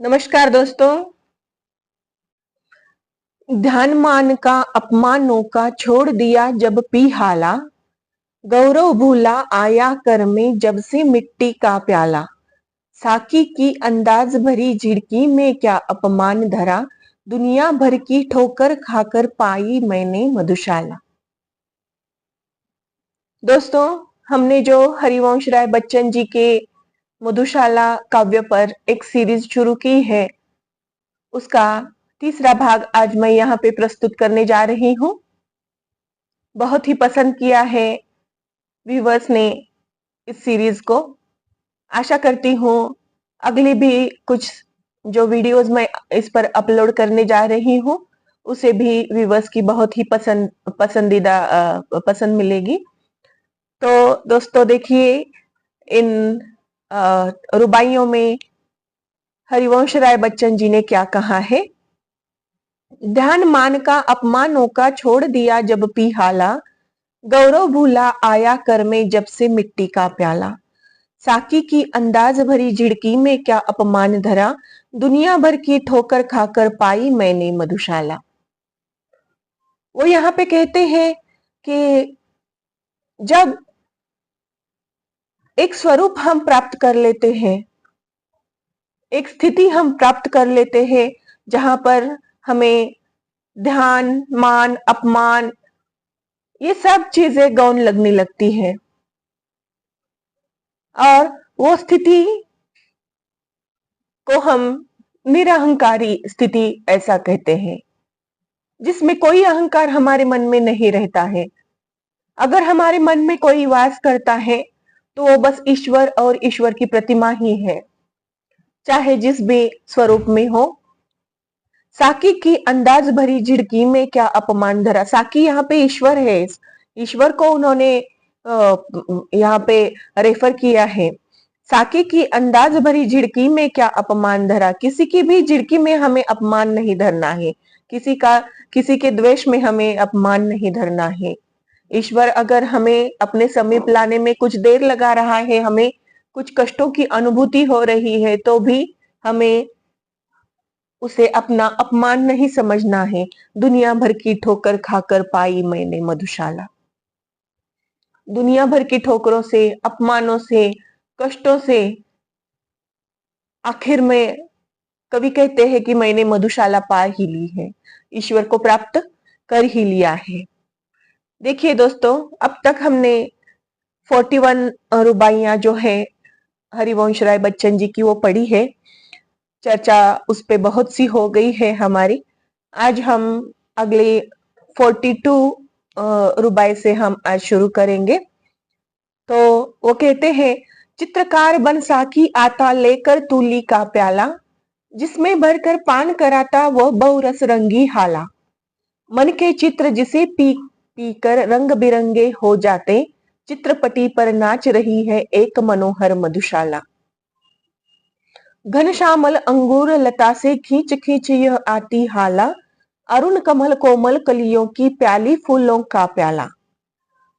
नमस्कार दोस्तों। ध्यान मान का अपमानों का छोड़ दिया जब पी हाला, गौरव भूला आया कर में जब से मिट्टी का प्याला। साकी की अंदाज भरी झिड़की में क्या अपमान धरा, दुनिया भर की ठोकर खाकर पाई मैंने मधुशाला। दोस्तों, हमने जो हरिवंश राय बच्चन जी के मधुशाला काव्य पर एक सीरीज शुरू की है, उसका तीसरा भाग आज मैं यहाँ पे प्रस्तुत करने जा रही हूँ। बहुत ही पसंद किया है व्यूवर्स ने इस सीरीज को। आशा करती हूँ अगली भी कुछ जो वीडियोस मैं इस पर अपलोड करने जा रही हूँ उसे भी व्यूवर्स की बहुत ही पसंदीदा पसंद मिलेगी। तो दोस्तों देखिए, इन रुबाइयों में हरिवंश राय बच्चन जी ने क्या कहा है। ध्यान मान का अपमानों का छोड़ दिया जब पी हाला, गौरव भूला आया कर में जब से मिट्टी का प्याला। साकी की अंदाज भरी झिड़की में क्या अपमान धरा, दुनिया भर की ठोकर खाकर पाई मैंने मधुशाला। वो यहाँ पे कहते हैं कि जब एक स्वरूप हम प्राप्त कर लेते हैं, एक स्थिति हम प्राप्त कर लेते हैं जहां पर हमें ध्यान मान अपमान ये सब चीजें गौण लगने लगती है, और वो स्थिति को हम निरहंकारी स्थिति ऐसा कहते हैं, जिसमें कोई अहंकार हमारे मन में नहीं रहता है। अगर हमारे मन में कोई वास करता है तो वो बस ईश्वर और ईश्वर की प्रतिमा ही है, चाहे जिस भी स्वरूप में हो। साकी की अंदाज भरी झिड़की में क्या अपमान धरा। साकी यहाँ पे ईश्वर है, ईश्वर को उन्होंने यहाँ पे रेफर किया है। साकी की अंदाज भरी झिड़की में क्या अपमान धरा। किसी की भी झिड़की में हमें अपमान नहीं धरना है, किसी के द्वेष में हमें अपमान नहीं धरना है। ईश्वर अगर हमें अपने समीप लाने में कुछ देर लगा रहा है, हमें कुछ कष्टों की अनुभूति हो रही है, तो भी हमें उसे अपना अपमान नहीं समझना है। दुनिया भर की ठोकर खाकर पाई मैंने मधुशाला। दुनिया भर की ठोकरों से, अपमानों से, कष्टों से आखिर में कवि कहते हैं कि मैंने मधुशाला पा ही ली है, ईश्वर को प्राप्त कर ही लिया है। देखिए दोस्तों, अब तक हमने 41 रुबाइयां जो है हरिवंश राय बच्चन जी की वो पढ़ी है। चर्चा उस पे बहुत सी हो गई है हमारी। आज हम अगले 42 रुबाई से हम आज शुरू करेंगे। तो वो कहते हैं, चित्रकार बन साकी आता लेकर तूली का प्याला, जिसमें भरकर पान कराता वह बहुरस रंगी हाला। मन के चित्र जिसे पी पी कर रंग बिरंगे हो जाते, चित्रपटी पर नाच रही है एक मनोहर मधुशाला। घनश्यामल अंगूर लता से खींच खींच यह आती हाला, अरुण कमल कोमल कलियों की प्याली फूलों का प्याला।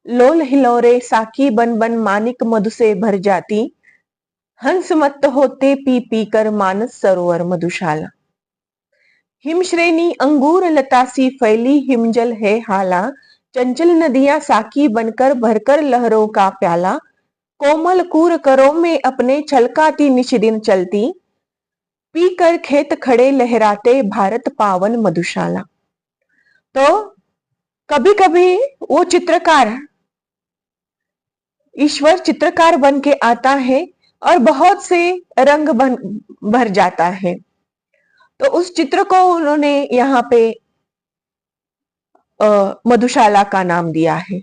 लोल हिलोरे साकी बन बन मानिक मधु से भर जाती, हंस मत होते पी पी कर मानस सरोवर मधुशाला। हिम श्रेणी अंगूर लता सी फैली हिमजल है हाला, चंचल नदियां साकी बनकर भरकर लहरों का प्याला। कोमल कूर करों में अपने छलकाती निश दिन चलती, पीकर खेत खड़े लहराते भारत पावन मधुशाला। तो कभी कभी वो चित्रकार, ईश्वर चित्रकार बन के आता है और बहुत से रंग भर जाता है। तो उस चित्र को उन्होंने यहाँ पे मधुशाला का नाम दिया है।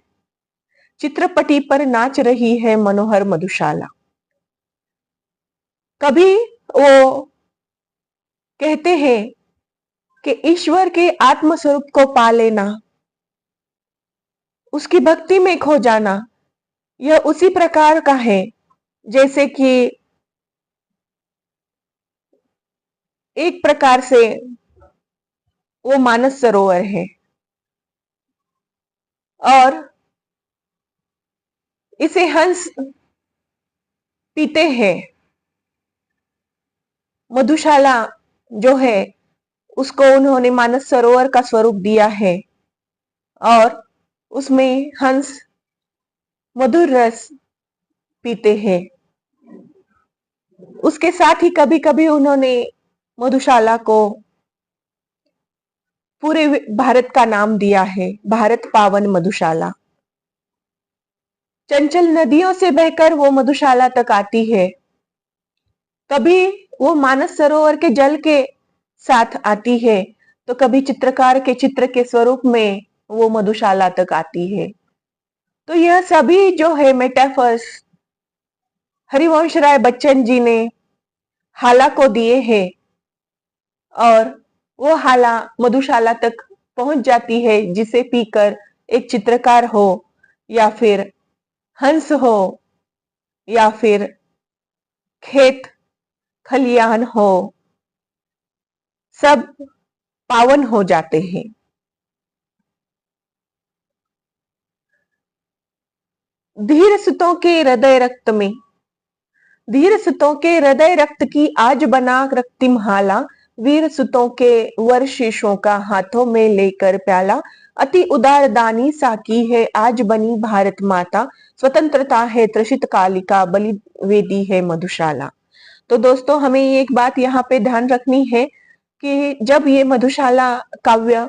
चित्रपटी पर नाच रही है मनोहर मधुशाला। कभी वो कहते हैं कि ईश्वर के आत्म स्वरूप को पा लेना, उसकी भक्ति में खो जाना, यह उसी प्रकार का है जैसे कि एक प्रकार से वो मानस सरोवर है, और इसे हंस पीते हैं। मधुशाला जो है उसको उन्होंने मानस सरोवर का स्वरूप दिया है और उसमें हंस मधुर रस पीते हैं। उसके साथ ही कभी कभी उन्होंने मधुशाला को पूरे भारत का नाम दिया है, भारत पावन मधुशाला। चंचल नदियों से बहकर वो मधुशाला तक आती है, कभी वो मानस सरोवर के जल के साथ आती है तो कभी चित्रकार के चित्र के स्वरूप में वो मधुशाला तक आती है। तो यह सभी जो है मेटाफर्स हरिवंश राय बच्चन जी ने हाला को दिए हैं और वो हाला मधुशाला तक पहुंच जाती है, जिसे पीकर एक चित्रकार हो या फिर हंस हो या फिर खेत खलियान हो, सब पावन हो जाते हैं। धीर सुतों के हृदय रक्त में, धीर सुतों के हृदय रक्त की आज बना रक्तिम हाला, वीर सुतों के वर शीशों का हाथों में लेकर प्याला, अति उदार दानी साकी है आज बनी भारत माता, स्वतंत्रता है त्रसित कालिका बलि वेदी है मधुशाला। तो दोस्तों हमें एक बात यहाँ पे ध्यान रखनी है कि जब ये मधुशाला काव्य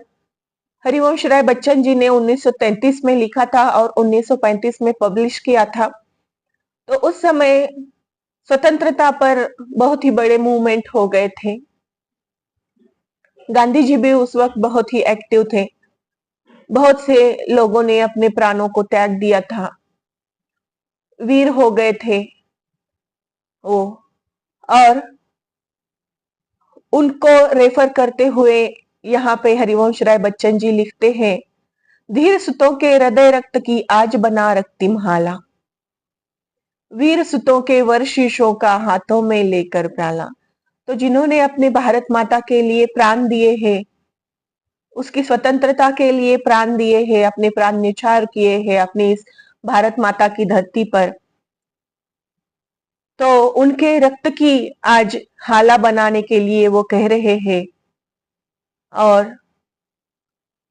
हरिवंश राय बच्चन जी ने 1933 में लिखा था और 1935 में पब्लिश किया था, तो उस समय स्वतंत्रता पर बहुत ही बड़े मूवमेंट हो गए थे। गांधी जी भी उस वक्त बहुत ही एक्टिव थे, बहुत से लोगों ने अपने प्राणों को त्याग दिया था, वीर हो गए थे वो। और उनको रेफर करते हुए यहाँ पे हरिवंश राय बच्चन जी लिखते हैं, धीर सुतों के हृदय रक्त की आज बना रक्तिम हाला, वीर सुतों के वर शीशों का हाथों में लेकर प्याला। तो जिन्होंने अपने भारत माता के लिए प्राण दिए हैं, उसकी स्वतंत्रता के लिए प्राण दिए हैं, अपने प्राण न्यौछावर किए हैं अपनी इस भारत माता की धरती पर, तो उनके रक्त की आज हाला बनाने के लिए वो कह रहे हैं। और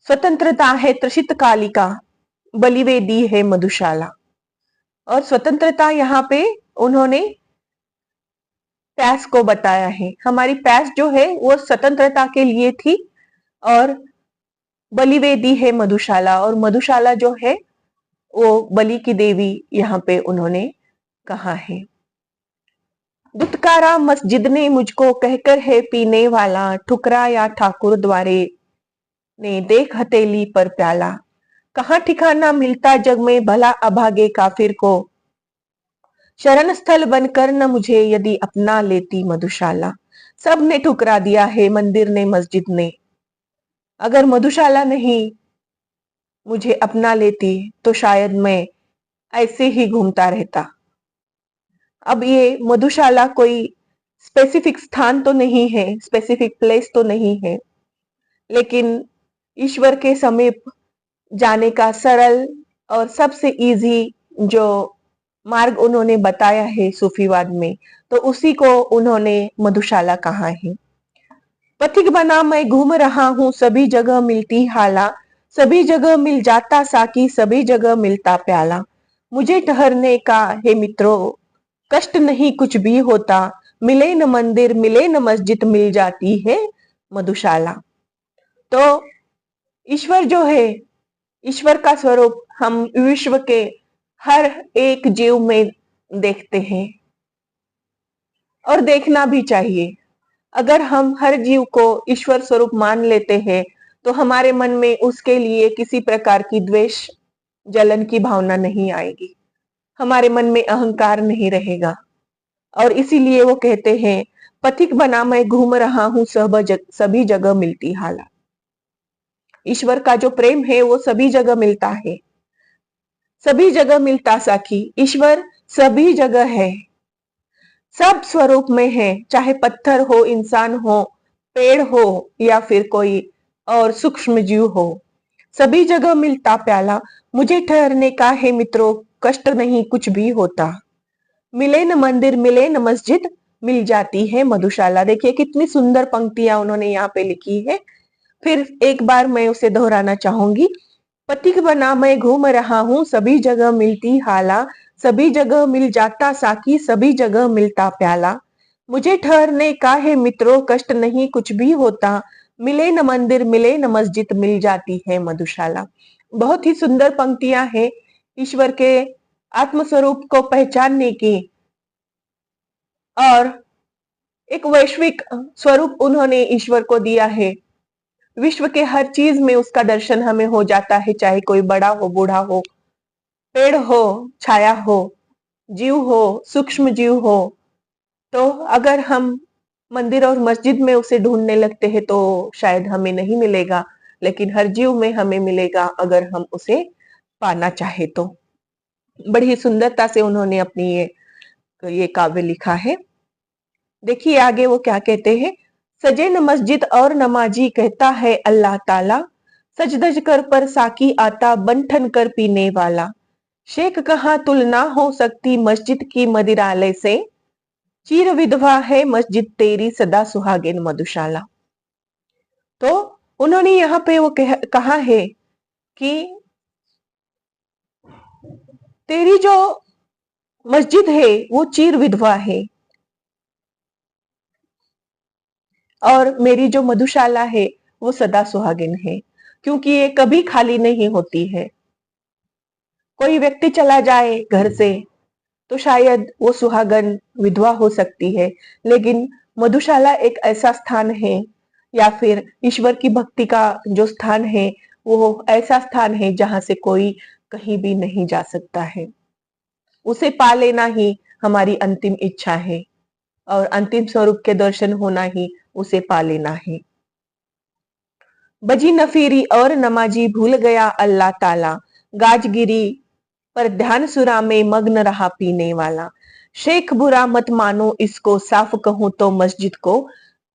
स्वतंत्रता है त्रसित कालिका बलिवेदी है मधुशाला। और स्वतंत्रता यहाँ पे उन्होंने प्यास को बताया है, हमारी प्यास जो है वो स्वतंत्रता के लिए थी और बलिवेदी है मधुशाला, और मधुशाला जो है वो बलि की देवी यहाँ पे उन्होंने कहा है। दुत्कारा मस्जिद ने मुझको कहकर है पीने वाला, ठुकराया ठाकुर द्वारे ने देख हथेली पर प्याला, कहाँ ठिकाना मिलता जग में भला अभागे काफिर को, शरण स्थल बनकर न मुझे यदि अपना लेती मधुशाला। सब ने ठुकरा दिया है मंदिर ने मस्जिद ने, अगर मधुशाला नहीं मुझे अपना लेती तो शायद मैं ऐसे ही घूमता रहता। अब ये मधुशाला कोई स्पेसिफिक स्थान तो नहीं है, स्पेसिफिक प्लेस तो नहीं है, लेकिन ईश्वर के समीप जाने का सरल और सबसे इजी जो मार्ग उन्होंने बताया है सूफीवाद में, तो उसी को उन्होंने मधुशाला कहा है। पथिक बना मैं घूम रहा हूँ सभी जगह मिलती हाला, सभी जगह मिल जाता साकी सभी जगह मिलता प्याला, मुझे ठहरने का है मित्रों कष्ट नहीं कुछ भी होता, मिले न मंदिर मिले न मस्जिद मिल जाती है मधुशाला। तो ईश्वर जो है, ईश्वर का स्वरूप हम विश्व के हर एक जीव में देखते हैं और देखना भी चाहिए। अगर हम हर जीव को ईश्वर स्वरूप मान लेते हैं तो हमारे मन में उसके लिए किसी प्रकार की द्वेष जलन की भावना नहीं आएगी, हमारे मन में अहंकार नहीं रहेगा। और इसीलिए वो कहते हैं पथिक बना मैं घूम रहा हूं सभी जगह मिलती हाला। ईश्वर का जो प्रेम है वो सभी जगह मिलता है, सभी जगह मिलता साखी, ईश्वर सभी जगह है, सब स्वरूप में है, चाहे पत्थर हो, इंसान हो, पेड़ हो या फिर कोई और सूक्ष्म जीव हो, सभी जगह मिलता प्याला, मुझे ठहरने का है मित्रों कष्ट नहीं कुछ भी होता, मिले न मंदिर मिले न मस्जिद मिल जाती है मधुशाला। देखिए कितनी सुंदर पंक्तियां उन्होंने यहाँ पे लिखी है। फिर एक बार मैं उसे दोहराना चाहूंगी। पथिक बना मैं घूम रहा हूँ, सभी जगह मिलती हाला, सभी जगह मिल जाता साकी, सभी जगह मिलता प्याला। मुझे ठहरने का है मित्रों, कष्ट नहीं कुछ भी होता, मिले न मंदिर मिले न मस्जिद, मिल जाती है मधुशाला। बहुत ही सुंदर पंक्तियां हैं ईश्वर के आत्मस्वरूप को पहचानने की, और एक वैश्विक स्वरूप उन्होंने ईश्वर को दिया है। विश्व के हर चीज में उसका दर्शन हमें हो जाता है, चाहे कोई बड़ा हो बूढ़ा हो, पेड़ हो छाया हो, जीव हो सूक्ष्म जीव हो। तो अगर हम मंदिर और मस्जिद में उसे ढूंढने लगते हैं तो शायद हमें नहीं मिलेगा, लेकिन हर जीव में हमें मिलेगा अगर हम उसे पाना चाहे तो। बड़ी ही सुंदरता से उन्होंने अपनी ये काव्य लिखा है। देखिए आगे वो क्या कहते हैं। सजे न मस्जिद और नमाजी, कहता है अल्लाह ताला, सज धज कर पर साकी आता, बन ठन कर पीने वाला। शेख कहाँ तुलना हो सकती मस्जिद की मदिरालय से, चीर विधवा है मस्जिद तेरी सदा सुहागिन मधुशाला। तो उन्होंने यहाँ पे वो कहा है कि तेरी जो मस्जिद है वो चीर विधवा है, और मेरी जो मधुशाला है वो सदा सुहागिन है, क्योंकि ये कभी खाली नहीं होती है। कोई व्यक्ति चला जाए घर से तो शायद वो सुहागन विधवा हो सकती है, लेकिन मधुशाला एक ऐसा स्थान है, या फिर ईश्वर की भक्ति का जो स्थान है वो ऐसा स्थान है जहां से कोई कहीं भी नहीं जा सकता है। उसे पा लेना ही हमारी अंतिम इच्छा है, और अंतिम स्वरूप के दर्शन होना ही उसे पा लेना है। बजी नफीरी और नमाजी भूल गया अल्लाह ताला, गाजगिरी पर ध्यान सुरा में मग्न रहा पीने वाला। शेख बुरा मत मानो इसको, साफ कहूं तो मस्जिद को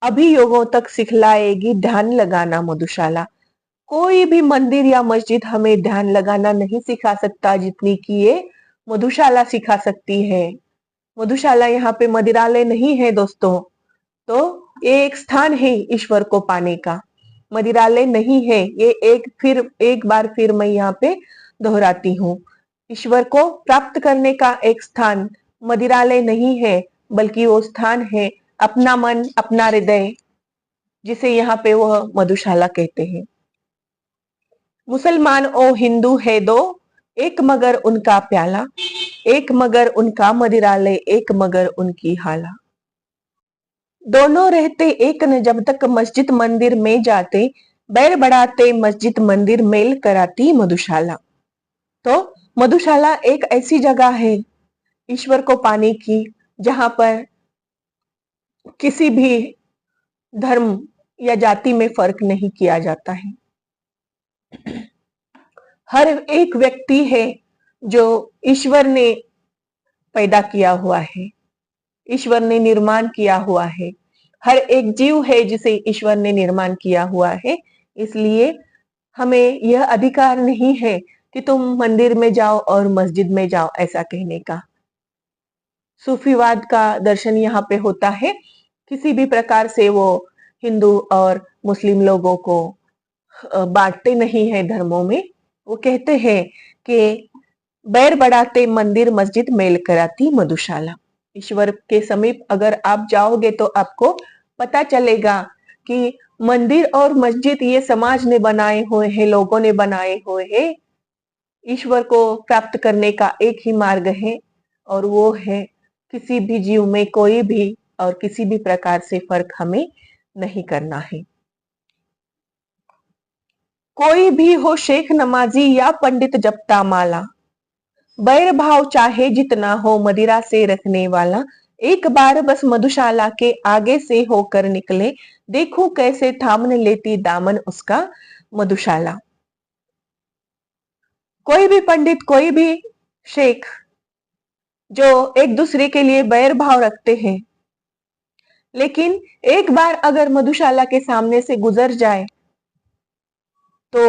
अभियोगों तक सिखलाएगी ध्यान लगाना मधुशाला। कोई भी मंदिर या मस्जिद हमें ध्यान लगाना नहीं सिखा सकता जितनी कि ये मधुशाला सिखा सकती है। मधुशाला यहाँ पे मदिरालय नहीं है दोस्तों, तो ये एक स्थान है ईश्वर को पाने का, मदिरालय नहीं है ये। एक बार फिर मैं यहाँ पे दोहराती हूँ, ईश्वर को प्राप्त करने का एक स्थान मदिरालय नहीं है, बल्कि वो स्थान है अपना मन अपना हृदय, जिसे यहाँ पे वह मधुशाला कहते हैं। मुसलमान ओ हिंदू है दो, एक मगर उनका प्याला, एक मगर उनका मदिरालय, एक मगर उनकी हाला। दोनों रहते एक न जब तक मस्जिद मंदिर में जाते, बैर बढ़ाते मस्जिद मंदिर मेल कराती मधुशाला। तो मधुशाला एक ऐसी जगह है ईश्वर को पाने की जहां पर किसी भी धर्म या जाति में फर्क नहीं किया जाता है। हर एक व्यक्ति है जो ईश्वर ने पैदा किया हुआ है, ईश्वर ने निर्माण किया हुआ है। हर एक जीव है जिसे ईश्वर ने निर्माण किया हुआ है। इसलिए हमें यह अधिकार नहीं है कि तुम मंदिर में जाओ और मस्जिद में जाओ ऐसा कहने का। सूफीवाद का दर्शन यहाँ पे होता है, किसी भी प्रकार से वो हिंदू और मुस्लिम लोगों को बांटते नहीं है धर्मों में। वो कहते हैं कि बैर बढ़ाते मंदिर मस्जिद मेल कराती मधुशाला। ईश्वर के समीप अगर आप जाओगे तो आपको पता चलेगा कि मंदिर और मस्जिद ये समाज ने बनाए हुए हैं, लोगों ने बनाए हुए हैं। ईश्वर को प्राप्त करने का एक ही मार्ग है, और वो है किसी भी जीव में कोई भी और किसी भी प्रकार से फर्क हमें नहीं करना है। कोई भी हो शेख नमाजी या पंडित जपता माला, बैर भाव चाहे जितना हो मदिरा से रखने वाला, एक बार बस मधुशाला के आगे से होकर निकले, देखूं कैसे थामने लेती दामन उसका मधुशाला। कोई भी पंडित कोई भी शेख जो एक दूसरे के लिए बैर भाव रखते हैं, लेकिन एक बार अगर मधुशाला के सामने से गुजर जाए तो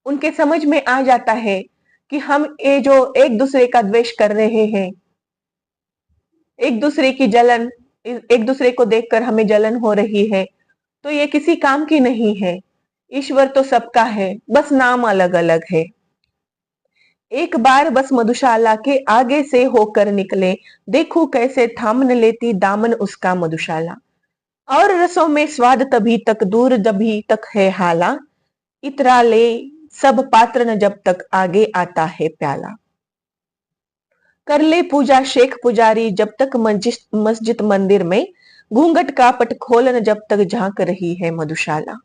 उनके समझ में आ जाता है कि हम ये जो एक दूसरे का द्वेष कर रहे हैं, एक दूसरे की जलन एक दूसरे को देखकर हमें जलन हो रही है, तो ये किसी काम की नहीं है। ईश्वर तो सबका है, बस नाम अलग अलग है। एक बार बस मधुशाला के आगे से होकर निकले, देखूं कैसे थामन लेती दामन उसका मधुशाला। और रसों में स्वाद तभी तक दूर जभी तक है हाला, इतरा ले सब पात्र न जब तक आगे आता है प्याला। कर ले पूजा शेख पुजारी जब तक मस्जिद मंदिर में, घूंघट का पट खोलन जब तक झांक रही है मधुशाला।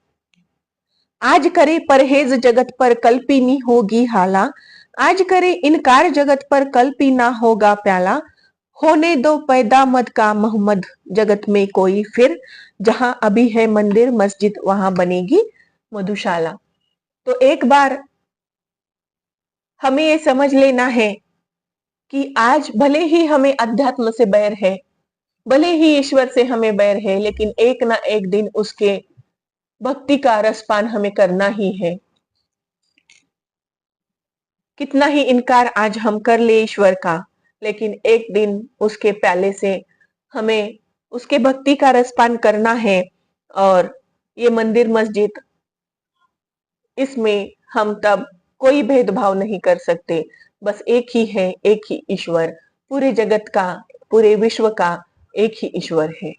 आज करे परहेज जगत पर कल्पी नी होगी हाला, आज करे इनकार जगत पर कल्पी ना होगा प्याला। होने दो पैदा मद का मोहम्मद जगत में कोई फिर, जहां अभी है मंदिर मस्जिद वहां बनेगी मधुशाला। तो एक बार हमें ये समझ लेना है कि आज भले ही हमें अध्यात्म से बैर है, भले ही ईश्वर से हमें बैर है, लेकिन एक ना एक दिन उसके भक्ति का रसपान हमें करना ही है। कितना ही इनकार आज हम कर ले ईश्वर का, लेकिन एक दिन उसके प्याले से हमें उसके भक्ति का रसपान करना है। और ये मंदिर मस्जिद, इसमें हम तब कोई भेदभाव नहीं कर सकते। बस एक ही है, एक ही ईश्वर, पूरे जगत का, पूरे विश्व का एक ही ईश्वर है।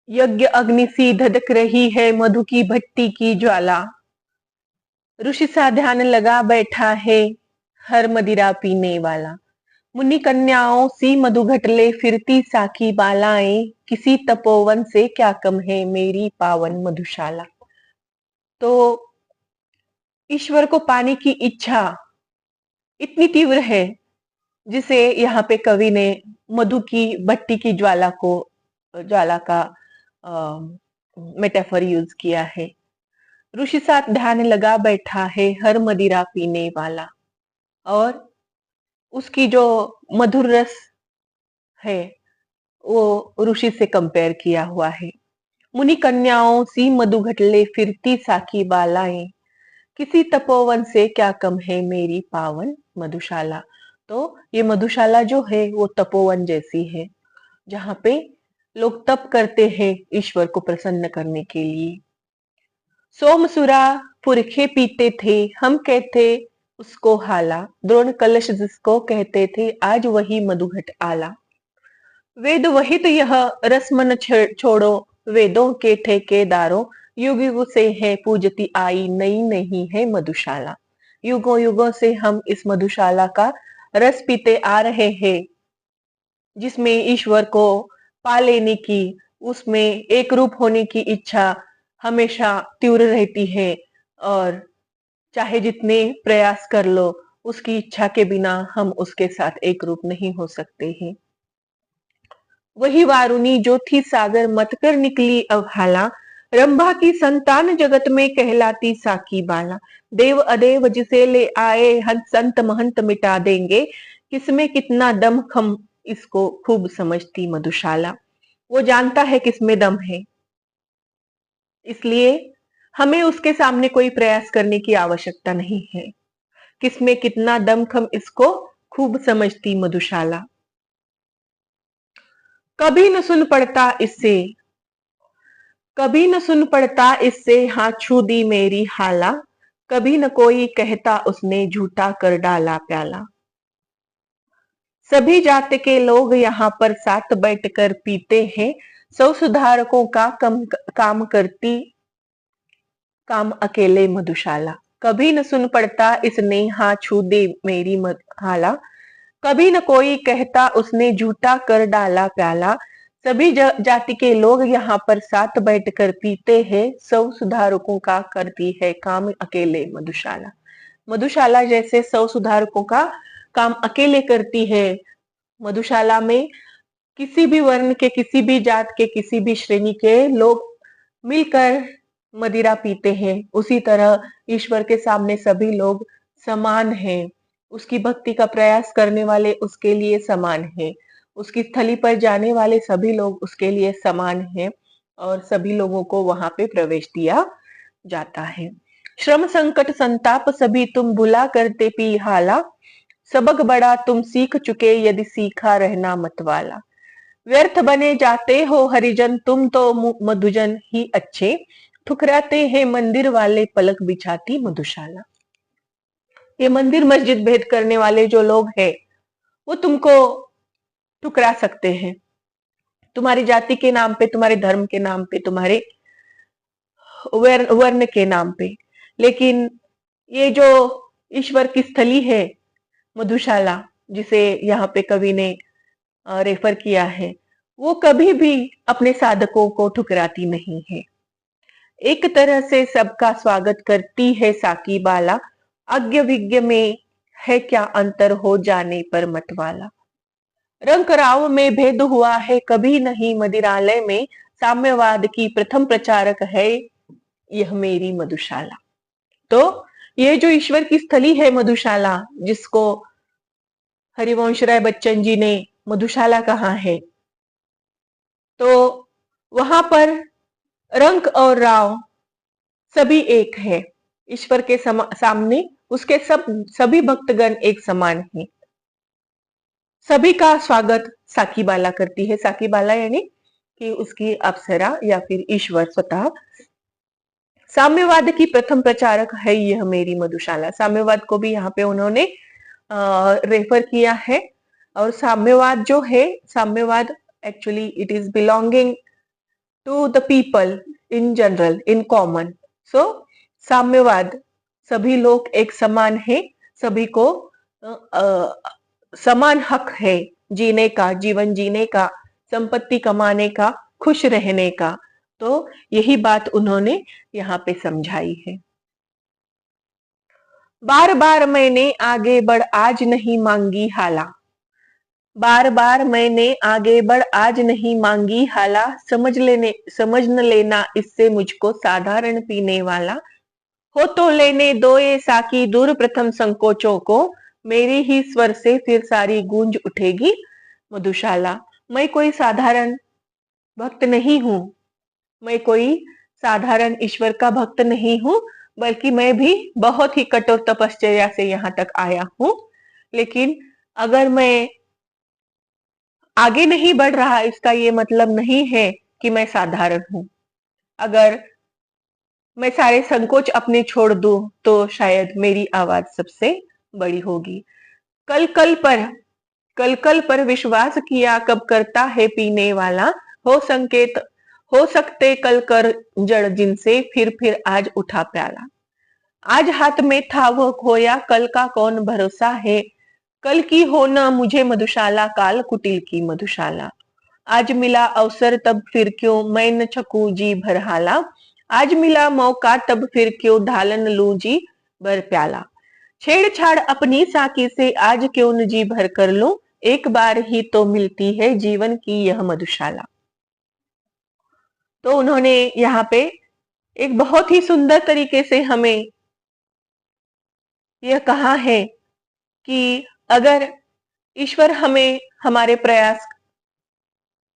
यज्ञ अग्नि सी धधक रही है मधु की भट्टी की ज्वाला, ऋषि सा ध्यान लगा बैठा है हर मदिरा पीने वाला। मुनि कन्याओं सी मधु घटले फिरती साकी बालाएं, किसी तपोवन से क्या कम है मेरी पावन मधुशाला। तो ईश्वर को पाने की इच्छा इतनी तीव्र है, जिसे यहाँ पे कवि ने मधु की भट्टी की ज्वाला का मेटाफर यूज किया है। ऋषि साथ ध्यान लगा बैठा है हर मदिरा पीने वाला, और उसकी जो मधुर रस है वो ऋषि से कंपेयर किया हुआ है। मुनि कन्याओं सी मधु घटले फिरती साकी बालाएं, किसी तपोवन से क्या कम है मेरी पावन मधुशाला। तो ये मधुशाला जो है वो तपोवन जैसी है, जहां पे लोग तप करते हैं ईश्वर को प्रसन्न करने के लिए। सोमसुरा पुरखे पीते थे हम कहते उसको हाला, द्रोण कलश जिसको कहते थे आज वही मधुघट आला। वेद वहित यह रस्म न छोड़ो वेदों के ठेकेदारों, युग युग से है पूजती आई नई नहीं है मधुशाला। युगों युगों से हम इस मधुशाला का रस पीते आ रहे हैं, जिसमें ईश्वर को पा लेने की, उसमें एक रूप होने की इच्छा हमेशा तीव्र रहती है। और चाहे जितने प्रयास कर लो, उसकी इच्छा के बिना हम उसके साथ एक रूप नहीं हो सकते हैं। वही वारुणी जो थी सागर मत कर निकली अवहाला, रंभा की संतान जगत में कहलाती साकी बाला। देव अदेव जिसे ले आए हंत संत महंत मिटा देंगे, किसमें कितना दम खम इसको खूब समझती मधुशाला। वो जानता है किसमें दम है, इसलिए हमें उसके सामने कोई प्रयास करने की आवश्यकता नहीं है। किसमें कितना दमखम इसको खूब समझती मधुशाला। कभी न सुन पड़ता इससे, कभी न सुन पड़ता इससे हाथ छू दी मेरी हाला, कभी न कोई कहता उसने झूठा कर डाला प्याला। सभी जाति के लोग यहाँ पर साथ बैठकर पीते हैं, सौ सुधारकों का काम करती काम अकेले मधुशाला। कभी न सुन पड़ता इसने हाँ छू दे मेरी हाला, कभी न कोई कहता उसने झूठा कर डाला प्याला। सभी जाति के लोग यहाँ पर साथ बैठकर पीते हैं, सौ सुधारकों का करती है काम अकेले मधुशाला। मधुशाला जैसे सौ सुधारकों का काम अकेले करती है। मधुशाला में किसी भी वर्ण के, किसी भी जात के, किसी भी श्रेणी के लोग मिलकर मदिरा पीते हैं। उसी तरह ईश्वर के सामने सभी लोग समान हैं, उसकी भक्ति का प्रयास करने वाले उसके लिए समान हैं। उसकी स्थली पर जाने वाले सभी लोग उसके लिए समान हैं और सभी लोगों को वहां पे प्रवेश दिया जाता है। श्रम संकट संताप सभी तुम भुला करते पी हाला, सबक बड़ा तुम सीख चुके यदि सीखा रहना मतवाला। व्यर्थ बने जाते हो हरिजन तुम तो मधुजन ही अच्छे, ठुकराते हैं मंदिर वाले पलक बिछाती मधुशाला। ये मंदिर मस्जिद भेद करने वाले जो लोग हैं वो तुमको ठुकरा सकते हैं, तुम्हारी जाति के नाम पे, तुम्हारे धर्म के नाम पे, तुम्हारे वर्ण के नाम पे। लेकिन ये जो ईश्वर की स्थली है मधुशाला, जिसे यहाँ पे कवि ने रेफर किया है, वो कभी भी अपने साधकों को ठुकराती नहीं है। एक तरह से सबका स्वागत करती है साकी बाला, अज्ञ विज्ञ में है क्या अंतर हो जाने पर मतवाला। रंग राव में भेद हुआ है कभी नहीं मदिरालय में, साम्यवाद की प्रथम प्रचारक है यह मेरी मधुशाला। तो ये जो ईश्वर की स्थली है मधुशाला, जिसको हरिवंश राय बच्चन जी ने मधुशाला कहा है, तो वहां पर रंक और राव सभी एक है। ईश्वर के सामने उसके सभी भक्तगण एक समान हैं। सभी का स्वागत साकीबाला करती है। साकीबाला यानी कि उसकी अप्सरा या फिर ईश्वर स्वतः। साम्यवाद की प्रथम प्रचारक है यह मेरी मधुशाला। साम्यवाद को भी यहाँ पे उन्होंने रेफर किया है। और साम्यवाद जो है, साम्यवाद actually it is belonging to the people in general, in common. So साम्यवाद, सभी लोग एक समान है, सभी को समान हक है जीने का, जीवन जीने का, संपत्ति कमाने का, खुश रहने का। तो यही बात उन्होंने यहाँ पे समझाई है। बार बार मैंने आगे बढ़ आज नहीं मांगी हाला, बार बार मैंने आगे बढ़ आज नहीं मांगी हाला, समझ न लेना इससे मुझको साधारण पीने वाला। हो तो लेने दो ये साकी दूर प्रथम संकोचों को, मेरी ही स्वर से फिर सारी गूंज उठेगी मधुशाला। मैं कोई साधारण भक्त नहीं हूं, मैं कोई साधारण ईश्वर का भक्त नहीं हूं, बल्कि मैं भी बहुत ही कठोर तपश्चर्या से यहाँ तक आया हूं। लेकिन अगर मैं आगे नहीं बढ़ रहा, इसका ये मतलब नहीं है कि मैं साधारण हूं। अगर मैं सारे संकोच अपने छोड़ दूं तो शायद मेरी आवाज सबसे बड़ी होगी। कल कल पर विश्वास किया कब करता है पीने वाला, हो संकेत हो सकते कल कर जड़ जिनसे फिर आज उठा प्याला। आज हाथ में था वो खोया, कल का कौन भरोसा है, कल की हो न मुझे मधुशाला, काल कुटिल की मधुशाला। आज मिला अवसर तब फिर क्यों मैं न छकू जी भर हाला, आज मिला मौका तब फिर क्यों ढालन लूं जी भर प्याला। छेड़छाड़ अपनी साकी से आज क्यों न जी भर कर लूं, एक बार ही तो मिलती है जीवन की यह मधुशाला। तो उन्होंने यहाँ पे एक बहुत ही सुंदर तरीके से हमें यह कहा है कि अगर ईश्वर हमें हमारे प्रयास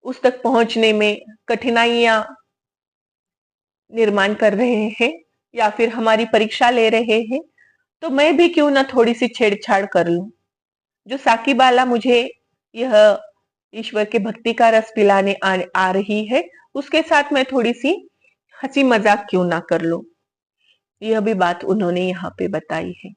उस तक पहुंचने में कठिनाइयां निर्माण कर रहे हैं या फिर हमारी परीक्षा ले रहे हैं, तो मैं भी क्यों ना थोड़ी सी छेड़छाड़ कर लूं। जो साकीबाला मुझे यह ईश्वर के भक्ति का रस पिलाने आ रही है, उसके साथ मैं थोड़ी सी हंसी मजाक क्यों ना कर लूं। यह भी बात उन्होंने यहाँ पे बताई है।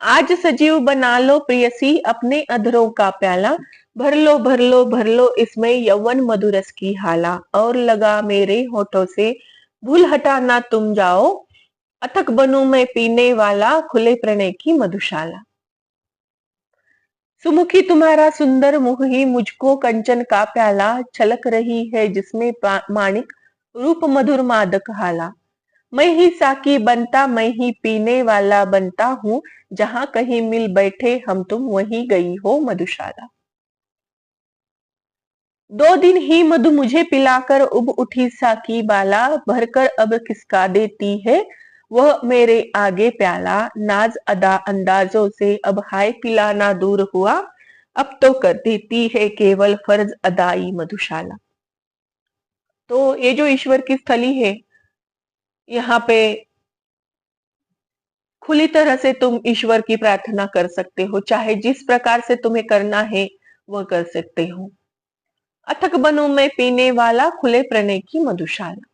आज सजीव बना लो प्रियसी अपने अधरों का प्याला, भर लो भर लो भर लो इसमें यौवन मधुरस की हाला, और लगा मेरे होठों से भूल हटा ना तुम जाओ, अथक बनूं मैं पीने वाला खुले प्रणय की मधुशाला। सुमुखी तुम्हारा सुंदर मुख ही मुझको कंचन का प्याला, छलक रही है जिसमें माणिक रूप मधुर मादक हाला। मैं ही साकी बनता मैं ही पीने वाला बनता हूँ, जहां कहीं मिल बैठे हम तुम वहीं गई हो मधुशाला। 2 दिन ही मधु मुझे पिलाकर उब उठी साकी बाला, भरकर अब किसका देती है वह मेरे आगे प्याला, नाज अदा अंदाजों से अब हाय पिलाना दूर हुआ, अब तो कर देती है केवल फर्ज अदाई मधुशाला। तो ये जो ईश्वर की स्थली है, यहाँ पे खुली तरह से तुम ईश्वर की प्रार्थना कर सकते हो, चाहे जिस प्रकार से तुम्हें करना है वह कर सकते हो। अथक बनूं मैं पीने वाला, खुले प्रणय की मधुशाला।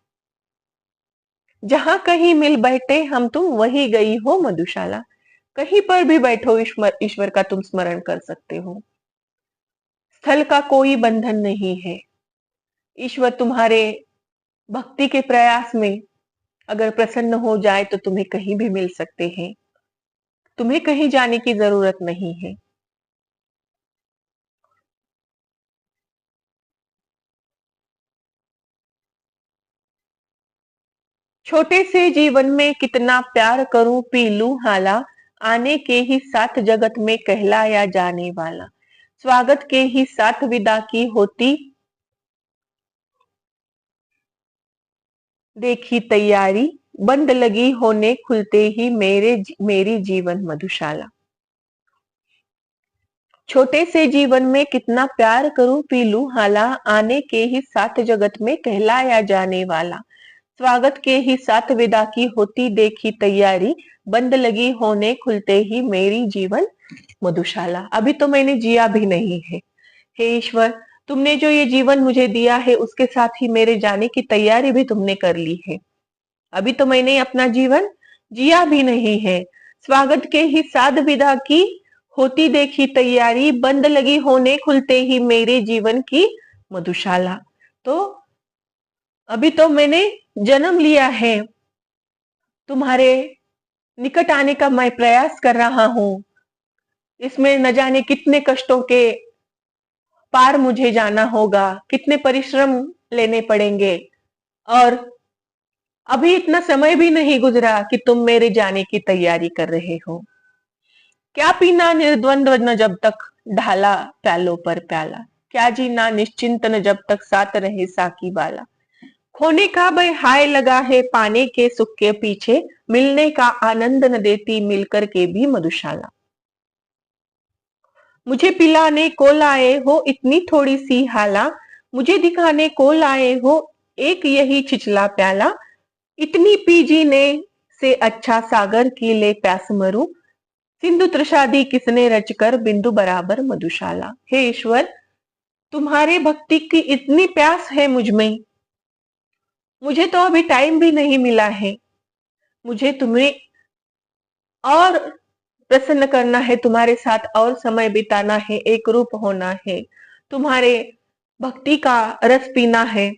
जहां कहीं मिल बैठे हम तुम, वही गई हो मधुशाला। कहीं पर भी बैठो, ईश्वर का तुम स्मरण कर सकते हो। स्थल का कोई बंधन नहीं है। ईश्वर तुम्हारे भक्ति के प्रयास में अगर प्रसन्न हो जाए तो तुम्हें कहीं भी मिल सकते हैं। तुम्हें कहीं जाने की जरूरत नहीं है। छोटे से जीवन में कितना प्यार करूं, पी लूं हाला, आने के ही साथ जगत में कहलाया जाने वाला। स्वागत के ही साथ विदा की होती देखी तैयारी, बंद लगी होने खुलते ही मेरी जीवन मधुशाला। छोटे से जीवन में कितना प्यार करूं, पी लूं हाला, आने के ही साथ जगत में कहलाया जाने वाला। स्वागत के ही साथ विदा की होती देखी तैयारी, बंद लगी होने खुलते ही मेरी जीवन मधुशाला। अभी तो मैंने जिया भी नहीं है। हे ईश्वर, तुमने जो ये जीवन मुझे दिया है उसके साथ ही मेरे जाने की तैयारी भी तुमने कर ली है। अभी तो मैंने अपना जीवन जिया भी नहीं है। स्वागत के ही साथ विदा की होती देखी तैयारी, बंद लगी होने खुलते ही मेरे जीवन की मधुशाला। तो अभी तो मैंने जन्म लिया है, तुम्हारे निकट आने का मैं प्रयास कर रहा हूं। इसमें न जाने कितने कष्टों के पार मुझे जाना होगा, कितने परिश्रम लेने पड़ेंगे, और अभी इतना समय भी नहीं गुजरा कि तुम मेरे जाने की तैयारी कर रहे हो। क्या पीना निर्द्वंद्व न जब तक ढाला प्यालों पर प्याला, क्या जीना निश्चिंत न जब तक साथ रहे साकी बाला। खोने का भय हाय लगा है पाने के सुख के पीछे, मिलने का आनंद न देती मिलकर के भी मधुशाला। मुझे पिलाने को लाए हो इतनी थोड़ी सी हाला, मुझे दिखाने को लाए हो एक यही छिछला प्याला। इतनी पी जीने से अच्छा सागर की ले प्यास मरूं, सिंधु तृषादि किसने रचकर बिंदु बराबर मधुशाला। हे ईश्वर, तुम्हारे भक्ति की इतनी प्यास है मुझ में, मुझे तो अभी टाइम भी नहीं मिला है। मुझे तुम्हें और प्रसन्न करना है, तुम्हारे साथ और समय बिताना है, एक रूप होना है, तुम्हारे भक्ति का रस पीना है।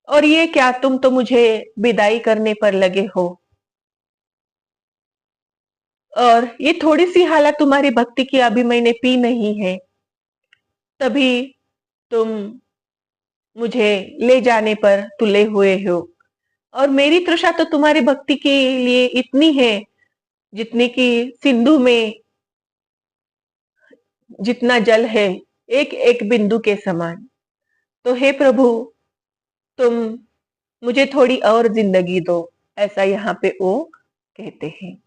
और ये क्या, तुम तो मुझे विदाई करने पर लगे हो, और ये थोड़ी सी हालत तुम्हारी भक्ति की अभी मैंने पी नहीं है, तभी तुम मुझे ले जाने पर तुले हुए हो। और मेरी तृषा तो तुम्हारी भक्ति के लिए इतनी है जितनी कि सिंधु में जितना जल है, एक एक बिंदु के समान। तो हे प्रभु, तुम मुझे थोड़ी और जिंदगी दो, ऐसा यहाँ पे वो कहते हैं।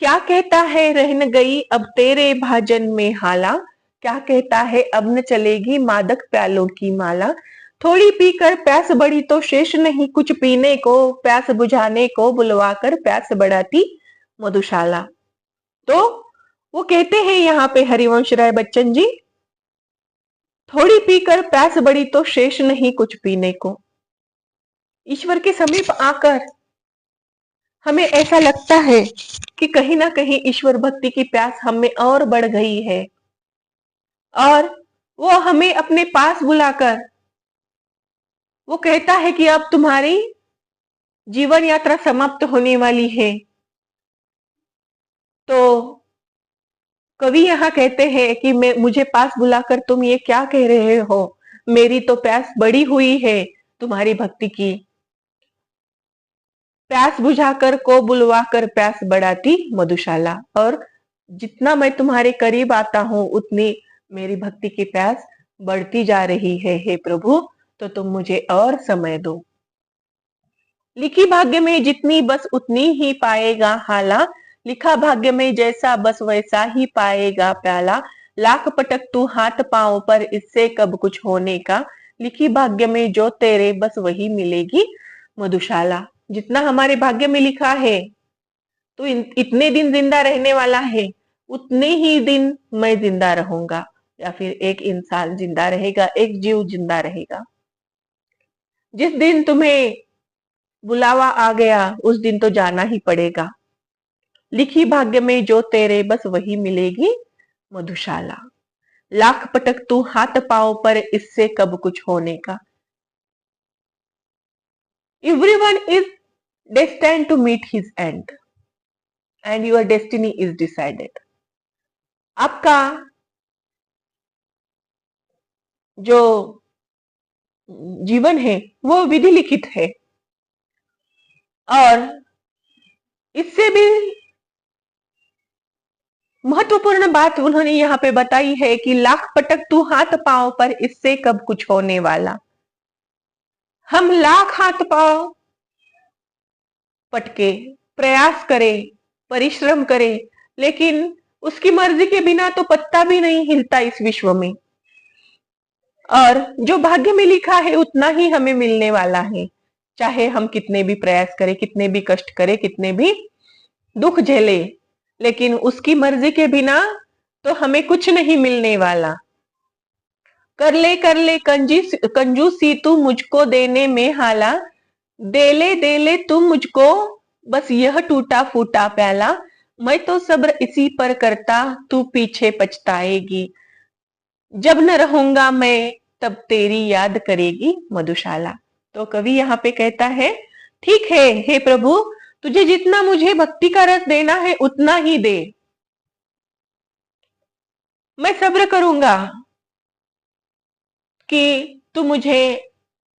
क्या कहता है रह न गई अब तेरे भाजन में हाला, क्या कहता है अब न चलेगी मादक प्यालों की माला। थोड़ी पीकर प्यास बढ़ी तो शेष नहीं कुछ पीने को, प्यास बुझाने को बुलवाकर प्यास बढ़ाती मधुशाला। तो वो कहते हैं यहाँ पे हरिवंश राय बच्चन जी, थोड़ी पीकर प्यास बढ़ी तो शेष नहीं कुछ पीने को। ईश्वर के समीप आकर हमें ऐसा लगता है कि कहीं ना कहीं ईश्वर भक्ति की प्यास हमें और बढ़ गई है, और वो हमें अपने पास बुलाकर वो कहता है कि अब तुम्हारी जीवन यात्रा समाप्त होने वाली है। तो कवि यहाँ कहते हैं कि मैं मुझे पास बुलाकर तुम ये क्या कह रहे हो, मेरी तो प्यास बढ़ी हुई है तुम्हारी भक्ति की। प्यास बुझाकर को बुलवाकर प्यास बढ़ाती मधुशाला। और जितना मैं तुम्हारे करीब आता हूं उतनी मेरी भक्ति की प्यास बढ़ती जा रही है। हे प्रभु, तो तुम मुझे और समय दो। लिखी भाग्य में जितनी बस उतनी ही पाएगा हाला, लिखा भाग्य में जैसा बस वैसा ही पाएगा प्याला। लाख पटक तू हाथ पांव पर इससे कब कुछ होने का, लिखी भाग्य में जो तेरे बस वही मिलेगी मधुशाला। जितना हमारे भाग्य में लिखा है तो इतने दिन जिंदा रहने वाला है, उतने ही दिन मैं जिंदा रहूंगा, या फिर एक इंसान जिंदा रहेगा, एक जीव जिंदा रहेगा। जिस दिन तुम्हें बुलावा आ गया उस दिन तो जाना ही पड़ेगा, लिखी भाग्य में जो तेरे बस वही मिलेगी मधुशाला। लाख पटक तू हाथ पांव पर इससे कब कुछ होने का। Everyone is destined to meet his end and your destiny is decided। आपका जो जीवन है वो विधि लिखित है, और इससे भी महत्वपूर्ण बात उन्होंने यहाँ पे बताई है कि लाख पटक तू हाथ पांव पर इससे कब कुछ होने वाला। हम लाख हाथ पांव पटके, प्रयास करें, परिश्रम करें, लेकिन उसकी मर्जी के बिना तो पत्ता भी नहीं हिलता इस विश्व में। और जो भाग्य में लिखा है उतना ही हमें मिलने वाला है, चाहे हम कितने भी प्रयास करें, कितने भी कष्ट करें, कितने भी दुख झेले, लेकिन उसकी मर्जी के बिना तो हमें कुछ नहीं मिलने वाला। कर ले कंजूसी तू मुझको देने में हाला, दे ले तुम मुझको बस यह टूटा फूटा प्याला। मैं तो सब्र इसी पर करता तू पीछे पछताएगी, जब न रहूंगा मैं तब तेरी याद करेगी मधुशाला। तो कवि यहाँ पे कहता है, ठीक है हे प्रभु, तुझे जितना मुझे भक्ति का रस देना है उतना ही दे, मैं सब्र करूंगा कि तू मुझे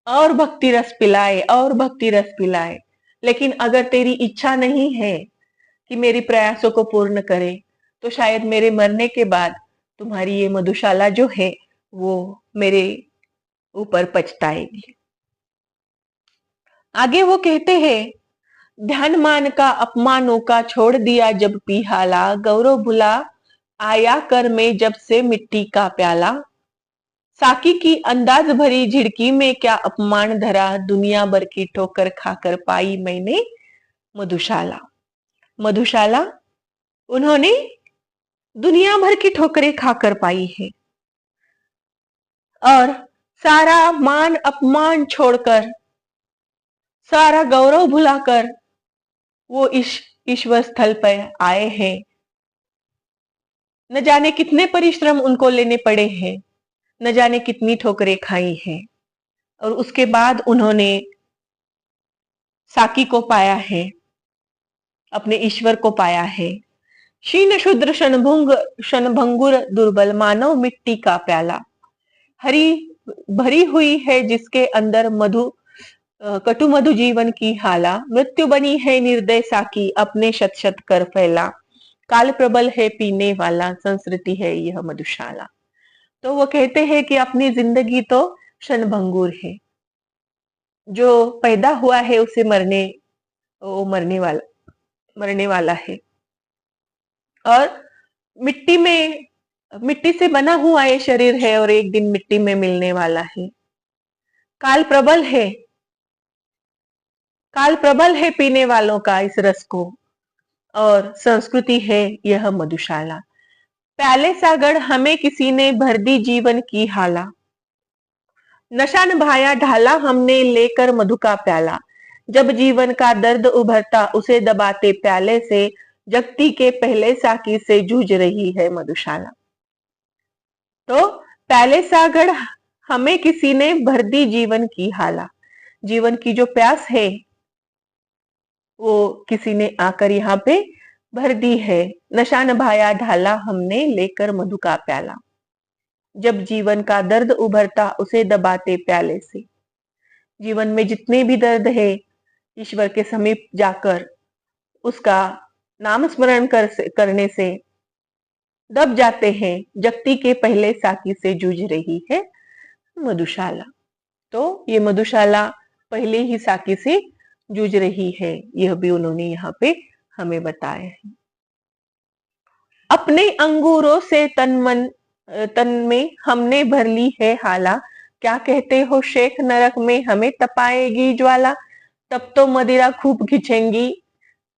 और भक्ति रस पिलाए, और भक्ति रस पिलाए। लेकिन अगर तेरी इच्छा नहीं है कि मेरी प्रयासों को पूर्ण करे, तो शायद मेरे मरने के बाद तुम्हारी ये मधुशाला जो है वो मेरे ऊपर पछताएगी। आगे वो कहते हैं, ध्यान मान का अपमानों का छोड़ दिया जब पी हाला, गौरव भुला आया कर में जब से मिट्टी का प्याला। साकी की अंदाज भरी झिड़की में क्या अपमान धरा, दुनिया भर की ठोकर खाकर पाई मैंने मधुशाला। मधुशाला उन्होंने दुनिया भर की ठोकरें खाकर पाई है, और सारा मान अपमान छोड़कर, सारा गौरव भुलाकर वो ईश्वर स्थल पर आए हैं। न जाने कितने परिश्रम उनको लेने पड़े हैं, न जाने कितनी ठोकरें खाई हैं, और उसके बाद उन्होंने साकी को पाया है, अपने ईश्वर को पाया है। क्षीण शूद्र क्षणभंगुर दुर्बल मानव मिट्टी का प्याला, हरी भरी हुई है जिसके अंदर कटु मधु जीवन की हाला। मृत्यु बनी है निर्दय साकी अपने शत शत कर फैला, काल प्रबल है पीने वाला संस्कृति है यह मधुशाला। तो वो कहते हैं कि अपनी जिंदगी तो क्षणभंगुर है, जो पैदा हुआ है उसे वो मरने वाला है, और मिट्टी से बना हुआ ये शरीर है और एक दिन मिट्टी में मिलने वाला है। काल प्रबल है पीने वालों का इस रस को, और संस्कृति है यह मधुशाला। प्याले सागर हमें किसी ने भर दी जीवन की हाला, नशा निभाया ढाला हमने लेकर मधु का प्याला। जब जीवन का दर्द उभरता उसे दबाते प्याले से, जगती के पहले साकी से जूझ रही है मधुशाला। तो प्याले सागर हमें किसी ने भर दी जीवन की हाला, जीवन की जो प्यास है वो किसी ने आकर यहाँ पे भर दी है। नशा नभाया ढाला हमने लेकर मधु का प्याला, जब जीवन का दर्द उभरता उसे दबाते प्याले से। जीवन में जितने भी दर्द है, ईश्वर के समीप जाकर उसका नाम स्मरण करने से दब जाते हैं। जगती के पहले साकी से जूझ रही है मधुशाला। तो ये मधुशाला पहले ही साकी से जूझ रही है, यह भी उन्होंने यहाँ पे हमें बताया है। अपने अंगूरों से तन में हमने भर ली है हाला, क्या कहते हो शेख नरक में हमें तपाएगी ज्वाला। तब तो मदिरा खूब खिंचेंगी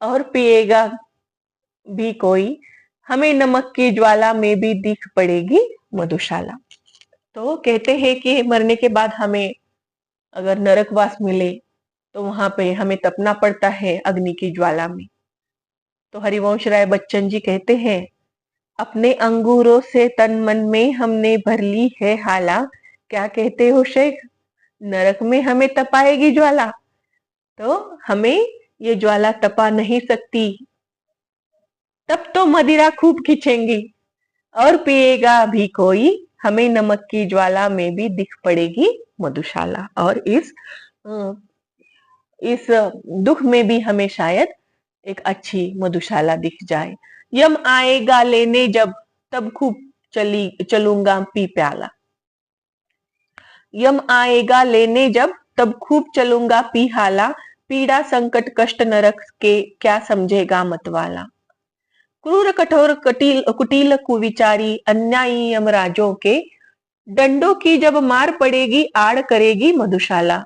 और पिएगा भी कोई, हमें नमक की ज्वाला में भी दिख पड़ेगी मधुशाला। तो कहते हैं कि मरने के बाद हमें अगर नरकवास मिले तो वहां पे हमें तपना पड़ता है अग्नि की ज्वाला में। तो हरिवंश राय बच्चन जी कहते हैं, अपने अंगूरों से तन मन में हमने भर ली है हाला, क्या कहते हो शेख नरक में हमें तपाएगी ज्वाला। तो हमें ये ज्वाला तपा नहीं सकती, तब तो मदिरा खूब खिंचेंगी और पिएगा भी कोई, हमें नमक की ज्वाला में भी दिख पड़ेगी मधुशाला। और इस दुख में भी हमें शायद एक अच्छी मधुशाला दिख जाए। यम आएगा लेने जब, तब खूब चलूंगा पी प्याला। यम आएगा लेने जब, तब खूब चलूंगा पी हाला, पीड़ा संकट कष्ट नरक के क्या समझेगा मतवाला। क्रूर कठोर कुटिल कुविचारी अन्यायी यमराजों के, डंडों की जब मार पड़ेगी आड़ करेगी मधुशाला।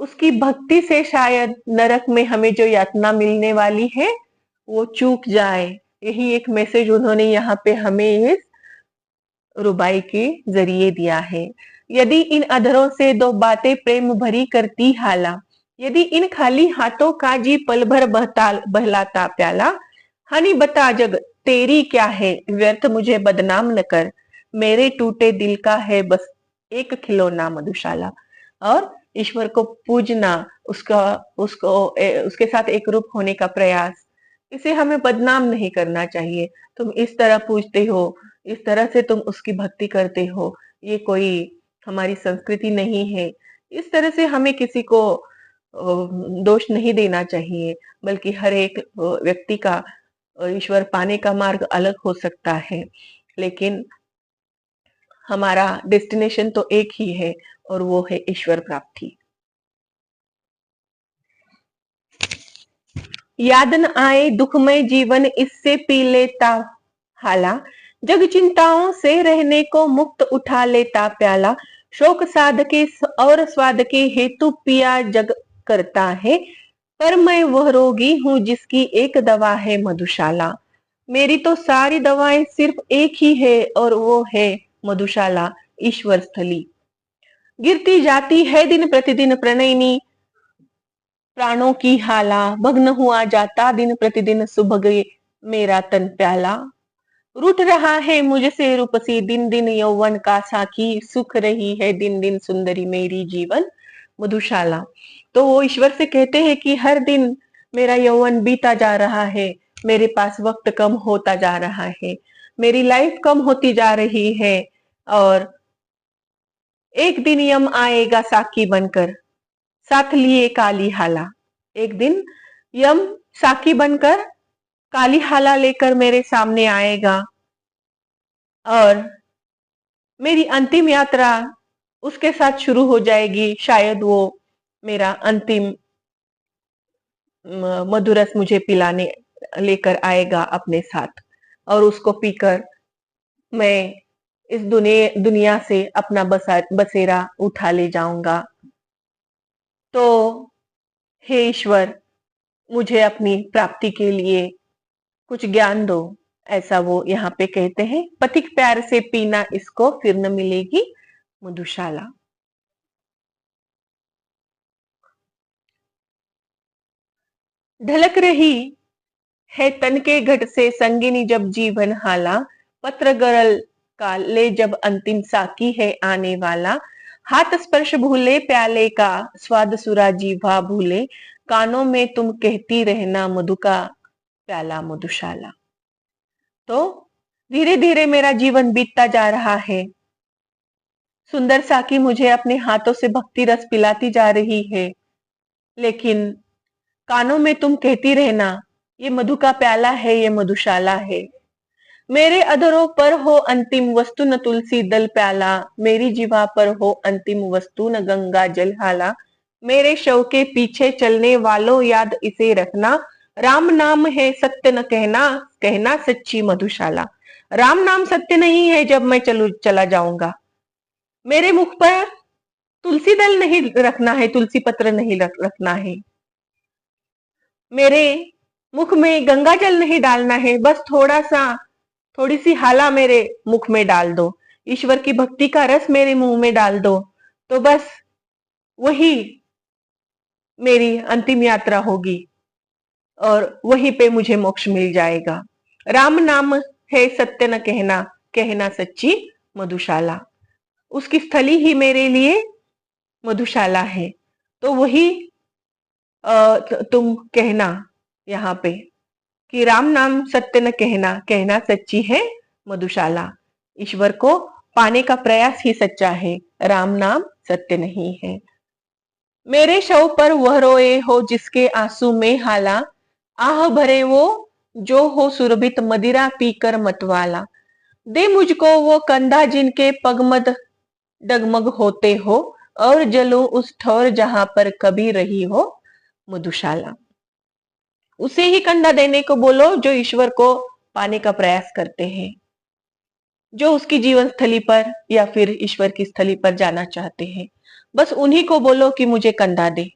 उसकी भक्ति से शायद नरक में हमें जो यातना मिलने वाली है वो चूक जाए। यही एक मैसेज उन्होंने यहाँ पे हमें इस रुबाई के जरिए दिया है। यदि इन अधरों से दो बातें प्रेम भरी करती हाला, यदि इन खाली हाथों का जी पल भर बहलाता प्याला। हनी बता जग तेरी क्या है, व्यर्थ मुझे बदनाम न कर, मेरे टूटे दिल का है बस एक खिलौना मधुशाला। और ईश्वर को पूजना, उसके साथ एक रूप होने का प्रयास, इसे हमें बदनाम नहीं करना चाहिए। तुम इस तरह पूजते हो, इस तरह से तुम उसकी भक्ति करते हो, ये कोई हमारी संस्कृति नहीं है। इस तरह से हमें किसी को दोष नहीं देना चाहिए, बल्कि हर एक व्यक्ति का ईश्वर पाने का मार्ग अलग हो सकता है, लेकिन हमारा डेस्टिनेशन तो एक ही है और वो है ईश्वर प्राप्ति। याद न आए दुखमय जीवन इससे पी लेता हाला, जग चिंताओं से रहने को मुक्त उठा लेता प्याला। शोक साध के और स्वाद के हेतु पिया जग करता है, पर मैं वह रोगी हूं जिसकी एक दवा है मधुशाला। मेरी तो सारी दवाएं सिर्फ एक ही है और वो है मधुशाला, ईश्वर स्थली। गिरती जाती है दिन प्रतिदिन प्रणयनी प्राणों की हाला, भग्न हुआ जाता दिन प्रतिदिन सुभगे मेरा तन प्याला। रूठ रहा है मुझसे रूपसी दिन दिन यौवन का साखी, सुख रही है दिन दिन सुंदरी मेरी जीवन मधुशाला। तो वो ईश्वर से कहते हैं कि हर दिन मेरा यौवन बीता जा रहा है, मेरे पास वक्त कम होता जा रहा है, मेरी लाइफ कम होती जा रही है, और एक दिन यम आएगा साकी बनकर साथ लिए काली हाला। एक दिन यम साकी बनकर काली हाला लेकर मेरे सामने आएगा और मेरी अंतिम यात्रा उसके साथ शुरू हो जाएगी। शायद वो मेरा अंतिम मधुरस मुझे पिलाने लेकर आएगा अपने साथ, और उसको पीकर मैं इस दुनिया से अपना बसेरा उठा ले जाऊंगा। तो हे ईश्वर, मुझे अपनी प्राप्ति के लिए कुछ ज्ञान दो, ऐसा वो यहाँ पे कहते हैं। पथिक प्यार से पीना इसको फिर न मिलेगी मधुशाला। ढलक रही है तन के घट से संगिनी जब जीवन हाला, पत्र गरल का ले जब अंतिम साकी है आने वाला। हाथ स्पर्श भूले प्याले का स्वाद सुरा जीवा भूले, कानों में तुम कहती रहना मधु का प्याला मधुशाला। तो धीरे धीरे मेरा जीवन बीतता जा रहा है, सुंदर साकी मुझे अपने हाथों से भक्ति रस पिलाती जा रही है, लेकिन कानों में तुम कहती रहना ये मधु का प्याला है, ये मधुशाला है। मेरे अधरों पर हो अंतिम वस्तु न तुलसी दल प्याला, मेरी जीवा पर हो अंतिम वस्तु न गंगा जल हाला। मेरे शव के पीछे चलने वालों याद इसे रखना, राम नाम है सत्य न कहना, कहना सच्ची मधुशाला। राम नाम सत्य नहीं है जब मैं चला जाऊंगा। मेरे मुख पर तुलसी दल नहीं रखना है, तुलसी पत्र नहीं रखना है। मेरे मुख में गंगा जल नहीं डालना है, बस थोड़ी सी हाला मेरे मुख में डाल दो। ईश्वर की भक्ति का रस मेरे मुंह में डाल दो, तो बस वही मेरी अंतिम यात्रा होगी और वहीं पे मुझे मोक्ष मिल जाएगा। राम नाम है सत्य न कहना, कहना सच्ची मधुशाला। उसकी स्थली ही मेरे लिए मधुशाला है, तो वही तुम कहना यहाँ पे कि राम नाम सत्य न कहना, कहना सच्ची है मधुशाला। ईश्वर को पाने का प्रयास ही सच्चा है, राम नाम सत्य नहीं है। मेरे शव पर वह रोए हो जिसके आंसू में हाला, आह भरे वो जो हो सुरभित मदिरा पीकर मतवाला। दे मुझको वो कंधा जिनके पगमद डगमग होते हो, और जलूं उस ठौर जहां पर कभी रही हो मधुशाला। उसे ही कंधा देने को बोलो जो ईश्वर को पाने का प्रयास करते हैं, जो उसकी जीवन स्थली पर या फिर ईश्वर की स्थली पर जाना चाहते हैं। बस उन्हीं को बोलो कि मुझे कंधा दे,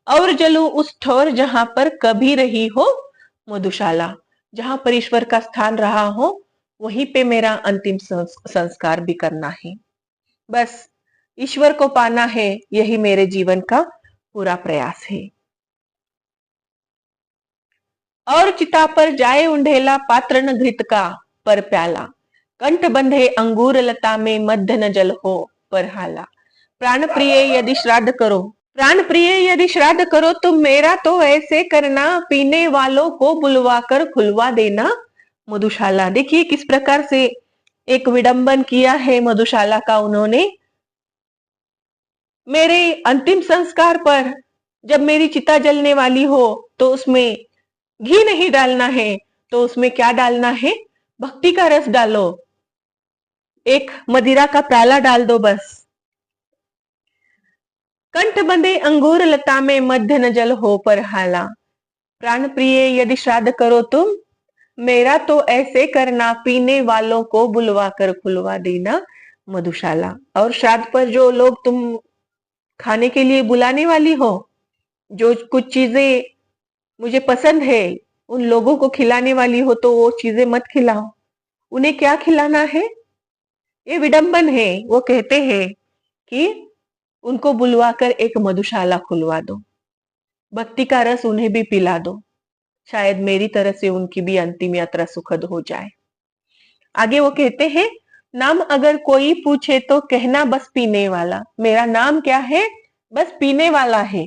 और जलूं उस ठौर जहां पर कभी रही हो मधुशाला। जहां पर ईश्वर का स्थान रहा हो वहीं पे मेरा अंतिम संस्कार भी करना है। बस ईश्वर को पाना है, यही मेरे जीवन का पूरा प्रयास है। और चिता पर जाए उंढेला, पात्र न घृत का पर प्याला, कंठ बंधे अंगूर लता में मध्य न जल हो पर हाला। प्राण प्रिय यदि श्राद्ध करो, प्राण प्रिय यदि श्राद्ध करो तुम मेरा तो ऐसे करना, पीने वालों को बुलवा कर खुलवा देना मधुशाला। देखिए किस प्रकार से एक विडंबन किया है मधुशाला का उन्होंने। मेरे अंतिम संस्कार पर जब मेरी चिता जलने वाली हो तो उसमें घी नहीं डालना है, तो उसमें क्या डालना है? भक्ति का रस डालो, एक मदिरा का प्याला डाल दो बस। कंठ बंधे अंगूर लता में मध्य न जल हो पर हाला, प्राण प्रिय यदि श्राद्ध करो तुम मेरा तो ऐसे करना, पीने वालों को बुलवा कर खुलवा देना मधुशाला। और श्राद्ध पर जो लोग तुम खाने के लिए बुलाने वाली हो, जो कुछ चीजें मुझे पसंद है उन लोगों को खिलाने वाली हो, तो वो चीजें मत खिलाओ। उन्हें क्या खिलाना है? ये विडंबन है। वो कहते हैं कि उनको बुलवाकर एक मधुशाला खुलवा दो, भक्ति का रस उन्हें भी पिला दो, शायद मेरी तरह से उनकी भी अंतिम यात्रा सुखद हो जाए। आगे वो कहते हैं, नाम अगर कोई पूछे तो कहना बस पीने वाला। मेरा नाम क्या है? बस पीने वाला है।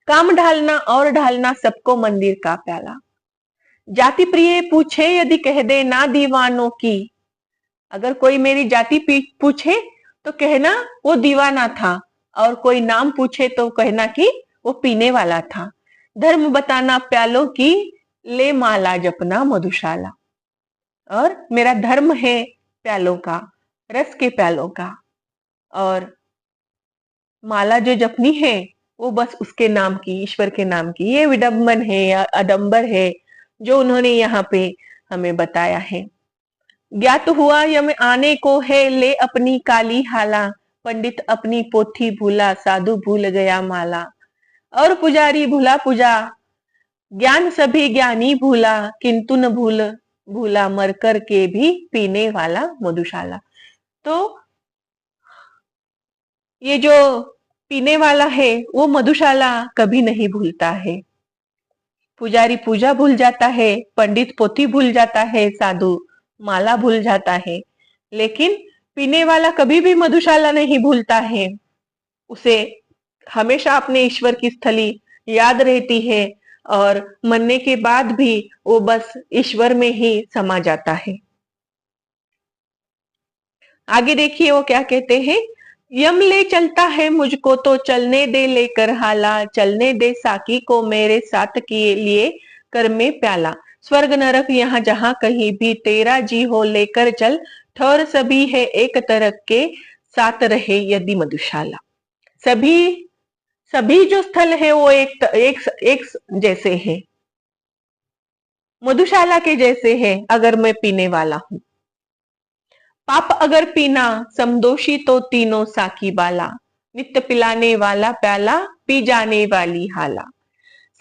काम ढालना और ढालना सबको मंदिर का प्याला। जाति प्रिय पूछे यदि कह दे ना दीवानों की। अगर कोई मेरी जाति पूछे तो कहना वो दीवाना था, और कोई नाम पूछे तो कहना कि वो पीने वाला था। धर्म बताना प्यालों की, ले माला जपना मधुशाला। और मेरा धर्म है प्यालों का, रस के प्यालों का, और माला जो जपनी है वो बस उसके नाम की, ईश्वर के नाम की। ये विडंबन है या अडंबर है जो उन्होंने यहाँ पे हमें बताया है। ज्ञात हुआ यम आने को है, ले अपनी काली हाला, पंडित अपनी पोथी भूला, साधु भूल गया माला। और पुजारी भूला पूजा, ज्ञान सभी ज्ञानी भूला, किंतु न भूला मर कर के भी पीने वाला मधुशाला। तो ये जो पीने वाला है वो मधुशाला कभी नहीं भूलता है। पुजारी पूजा भूल जाता है, पंडित पोथी भूल जाता है, साधु माला भूल जाता है, लेकिन पीने वाला कभी भी मधुशाला नहीं भूलता है। उसे हमेशा अपने ईश्वर की स्थली याद रहती है, और मरने के बाद भी वो बस ईश्वर में ही समा जाता है। आगे देखिए वो क्या कहते हैं, यम ले चलता है मुझको तो चलने दे लेकर हाला, चलने दे साकी को मेरे साथ के लिए कर में प्याला। स्वर्ग नरक यहाँ जहां कहीं भी तेरा जी हो लेकर चल, ठौर सभी है एक तरह के साथ रहे यदि मधुशाला। सभी सभी जो स्थल है वो एक जैसे है, मधुशाला के जैसे है अगर मैं पीने वाला हूं। पाप अगर पीना समदोषी तो तीनों साकी बाला, नित्य पिलाने वाला प्याला पी जाने वाली हाला।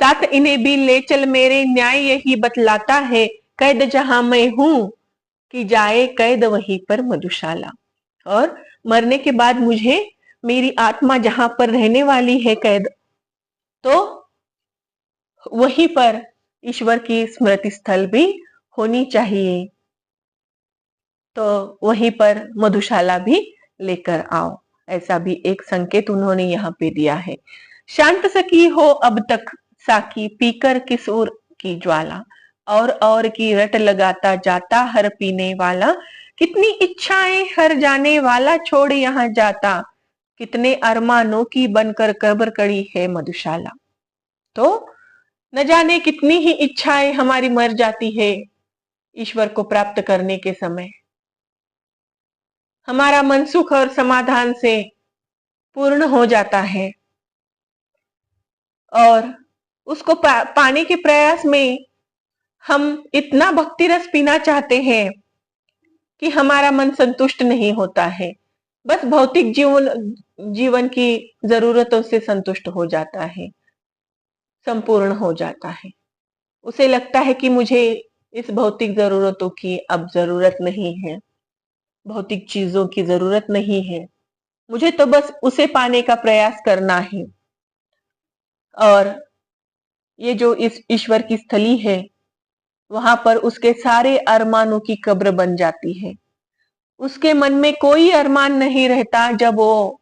साथ इन्हें भी ले चल मेरे, न्याय यही बतलाता है, कैद जहां मैं हूं कि जाए कैद वहीं पर मधुशाला। और मरने के बाद मुझे मेरी आत्मा जहां पर रहने वाली है कैद, तो वहीं पर ईश्वर की स्मृति स्थल भी होनी चाहिए, तो वहीं पर मधुशाला भी लेकर आओ। ऐसा भी एक संकेत उन्होंने यहाँ पे दिया है। शांत सकी हो अब तक साकी, पीकर किशोर की ज्वाला, और की रट लगाता जाता हर पीने वाला। कितनी इच्छाएं हर जाने वाला छोड़ यहाँ जाता, कितने अरमानों की बनकर कब्र कड़ी है मधुशाला। तो न जाने कितनी ही इच्छाएं हमारी मर जाती है ईश्वर को प्राप्त करने के समय। हमारा मन सुख और समाधान से पूर्ण हो जाता है, और उसको पाने के प्रयास में हम इतना भक्ति रस पीना चाहते हैं कि हमारा मन संतुष्ट नहीं होता है, बस भौतिक जीवन की जरूरतों से संतुष्ट हो जाता है, संपूर्ण हो जाता है। उसे लगता है कि मुझे इस भौतिक जरूरतों की अब जरूरत नहीं है, भौतिक चीजों की जरूरत नहीं है, मुझे तो बस उसे पाने का प्रयास करना है। और ये जो इस ईश्वर की स्थली है, वहां पर उसके सारे अरमानों की कब्र बन जाती है। उसके मन में कोई अरमान नहीं रहता जब वो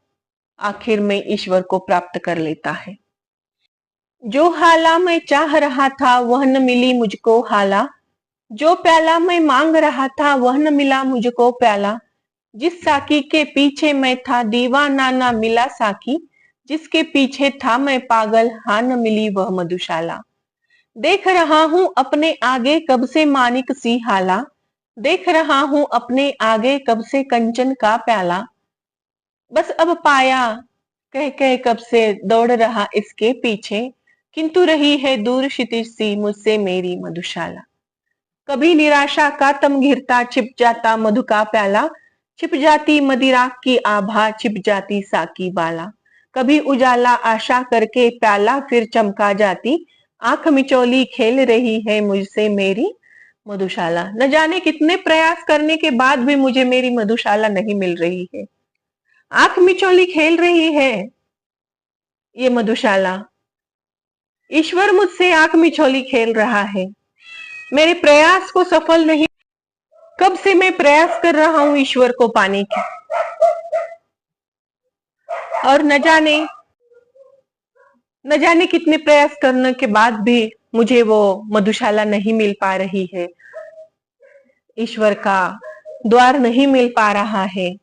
आखिर में ईश्वर को प्राप्त कर लेता है। जो हाला मैं चाह रहा था वह न मिली मुझको हाला, जो प्याला मैं मांग रहा था वह न मिला मुझको प्याला। जिस साकी के पीछे मैं था दीवाना ना मिला साकी, जिसके पीछे था मैं पागल हाँ न मिली वह मधुशाला। देख रहा हूं अपने आगे कब से मानिक सी हाला, देख रहा हूं अपने आगे कब से कंचन का प्याला। बस अब पाया कह कह कब से दौड़ रहा इसके पीछे, किंतु रही है दूर क्षितिज सी मुझसे मेरी मधुशाला। कभी निराशा का तम घिरता छिप जाता मधु का प्याला, छिप जाती मदिरा की आभा छिप जाती साकी बाला। कभी उजाला आशा करके प्याला फिर चमका जाती, आंख मिचौली खेल रही है मुझसे मेरी मधुशाला। न जाने कितने प्रयास करने के बाद भी मुझे मेरी मधुशाला नहीं मिल रही है, आंख मिचौली खेल रही है ये मधुशाला। ईश्वर मुझसे आंख मिचौली खेल रहा है, मेरे प्रयास को सफल नहीं। कब से मैं प्रयास कर रहा हूं ईश्वर को पाने की, और न जाने कितने प्रयास करने के बाद भी मुझे वो मधुशाला नहीं मिल पा रही है, ईश्वर का द्वार नहीं मिल पा रहा है,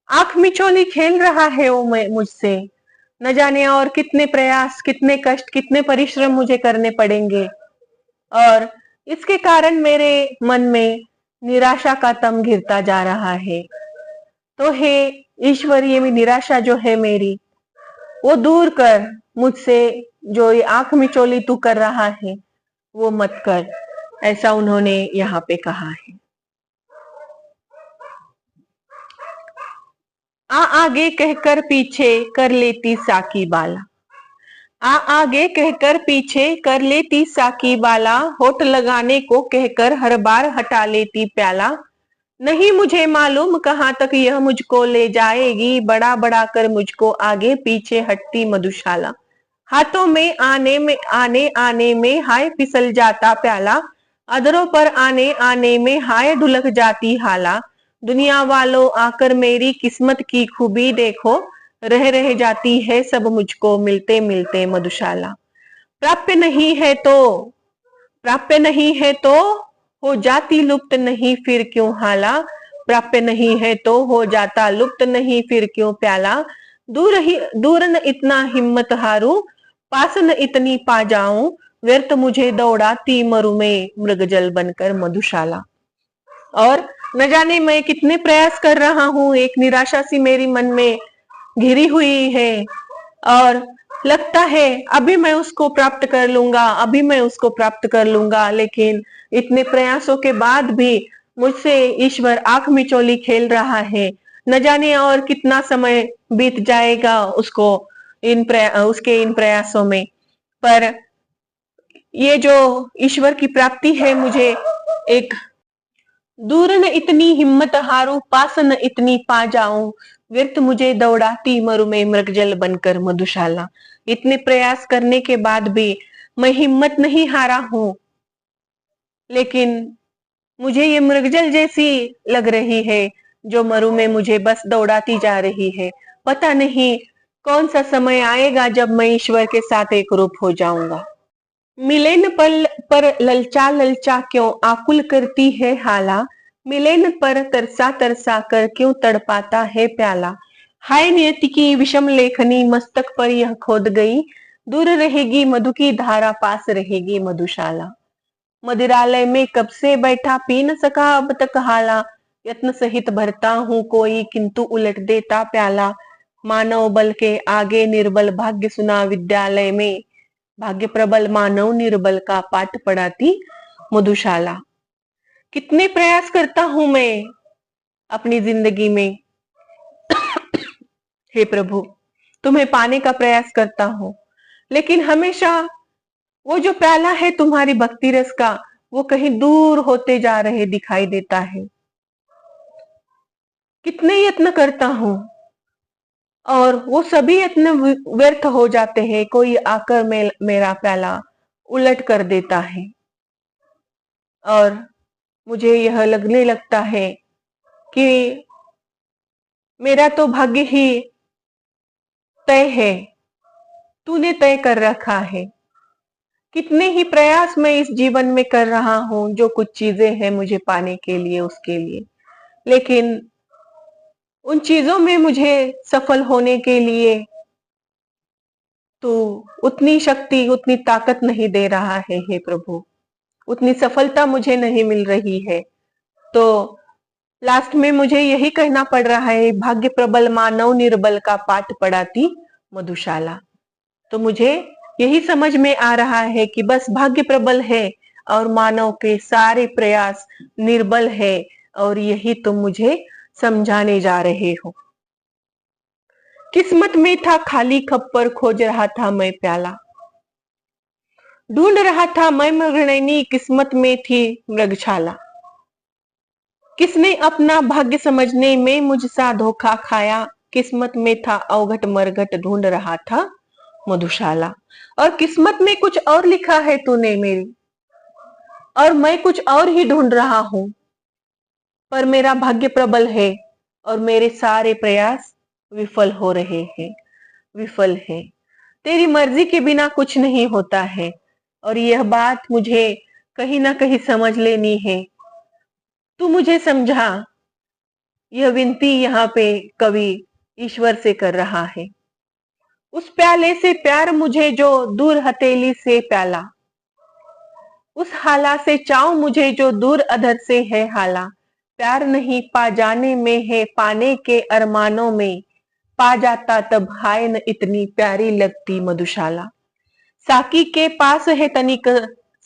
आंख मिचौली खेल रहा है वो मुझसे। न जाने और कितने प्रयास, कितने कष्ट, कितने परिश्रम मुझे करने पड़ेंगे, और इसके कारण मेरे मन में निराशा का तम घिरता जा रहा है। तो हे ईश्वर, ये निराशा जो है मेरी, वो दूर कर मुझसे, जो ये आंख मिचौली तू कर रहा है वो मत कर, ऐसा उन्होंने यहाँ पे कहा है। आ आगे कहकर पीछे कर लेती साकी बाला, आ आगे कहकर पीछे कर लेती साकी बाला, होठ लगाने को कहकर हर बार हटा लेती प्याला। नहीं मुझे मालूम कहाँ तक यह मुझको ले जाएगी, बड़ा बड़ा कर मुझको आगे पीछे हटती मधुशाला। हाथों में आने में हाय फिसल जाता प्याला, अधरों पर आने में हाय ढुलक जाती हाला। दुनिया वालों आकर मेरी किस्मत की खूबी देखो, रह जाती है सब मुझको मिलते मिलते मधुशाला। प्राप्य नहीं है तो हो जाती लुप्त नहीं फिर क्यों हाला, प्राप्य नहीं है तो हो जाता लुप्त नहीं फिर क्यों प्याला। दूर न इतना हिम्मत हारू, पास न इतनी पा जाऊं, व्यर्थ मुझे दौड़ाती मरु में मृगजल बनकर मधुशाला। और न जाने मैं कितने प्रयास कर रहा हूं, एक निराशा सी मेरी मन में घिरी हुई है, और लगता है अभी मैं उसको प्राप्त कर लूंगा, अभी मैं उसको प्राप्त कर लूंगा, लेकिन इतने प्रयासों के बाद भी मुझसे ईश्वर आंख मिचौली खेल रहा है। न जाने और कितना समय बीत जाएगा उसके इन प्रयासों में। पर ये जो ईश्वर की प्राप्ति है, मुझे एक दूर न इतनी हिम्मत हारूं, पास न इतनी पा जाऊं, व्यर्थ मुझे दौड़ाती मरु में मृगजल बनकर मधुशाला। इतने प्रयास करने के बाद भी मैं हिम्मत नहीं हारा हूं, लेकिन मुझे ये मृगजल जैसी लग रही है, जो मरु में मुझे बस दौड़ाती जा रही है। पता नहीं कौन सा समय आएगा जब मैं ईश्वर के साथ एक रूप हो जाऊंगा। मिले न पल पर ललचा ललचा क्यों आकुल करती है हाला, मिले न पर तरसा तरसा कर क्यों तड़पाता है प्याला। हाय नियति की विषम लेखनी मस्तक पर यह खोद गई, दूर रहेगी मधु की धारा, पास रहेगी मधुशाला। मदिरालय में कब से बैठा पी न सका अब तक हाला, यत्न सहित भरता हूँ कोई किंतु उलट देता प्याला। मानव बल के आगे निर्बल भाग्य सुना विद्यालय में, भाग्य प्रबल मानव निर्बल का पाठ पढ़ाती मधुशाला। कितने प्रयास करता हूं मैं अपनी जिंदगी में, हे प्रभु, तुम्हें पाने का प्रयास करता हूं, लेकिन हमेशा वो जो प्याला है तुम्हारी भक्ति रस का, वो कहीं दूर होते जा रहे दिखाई देता है। कितने यत्न करता हूं और वो सभी यत्न व्यर्थ हो जाते हैं। कोई आकर मेरा प्याला उलट कर देता है और मुझे यह लगने लगता है कि मेरा तो भाग्य ही तय है, तूने तय कर रखा है। कितने ही प्रयास मैं इस जीवन में कर रहा हूं, जो कुछ चीजें हैं मुझे पाने के लिए, उसके लिए, लेकिन उन चीजों में मुझे सफल होने के लिए तो उतनी शक्ति, उतनी ताकत नहीं दे रहा है हे प्रभु, उतनी सफलता मुझे नहीं मिल रही है। तो लास्ट में मुझे यही कहना पड़ रहा है, भाग्य प्रबल मानव निर्बल का पाठ पढ़ाती मधुशाला। तो मुझे यही समझ में आ रहा है कि बस भाग्य प्रबल है और मानव के सारे प्रयास निर्बल है, और यही तुम मुझे समझाने जा रहे हो। किस्मत में था खाली खप्पर, खोज रहा था मैं प्याला, ढूंढ रहा था मैं मृगनयनी, किस्मत में थी मृगशाला। किसने अपना भाग्य समझने में मुझसा धोखा खाया, किस्मत में था अवघट मरघट, ढूंढ रहा था मधुशाला। और किस्मत में कुछ और लिखा है तूने मेरी, और मैं कुछ और ही ढूंढ रहा हूं, पर मेरा भाग्य प्रबल है और मेरे सारे प्रयास विफल हो रहे हैं, विफल है। तेरी मर्जी के बिना कुछ नहीं होता है, और यह बात मुझे कहीं ना कहीं समझ लेनी है। तू मुझे समझा, यह विनती यहाँ पे कवि ईश्वर से कर रहा है। उस प्याले से प्यार मुझे जो दूर हथेली से प्याला, उस हाला से चाव मुझे जो दूर अधर से है हाला। प्यार नहीं पा जाने में है, पाने के अरमानों में, पा जाता तब हाय न इतनी प्यारी लगती मधुशाला। साकी के पास है तनिक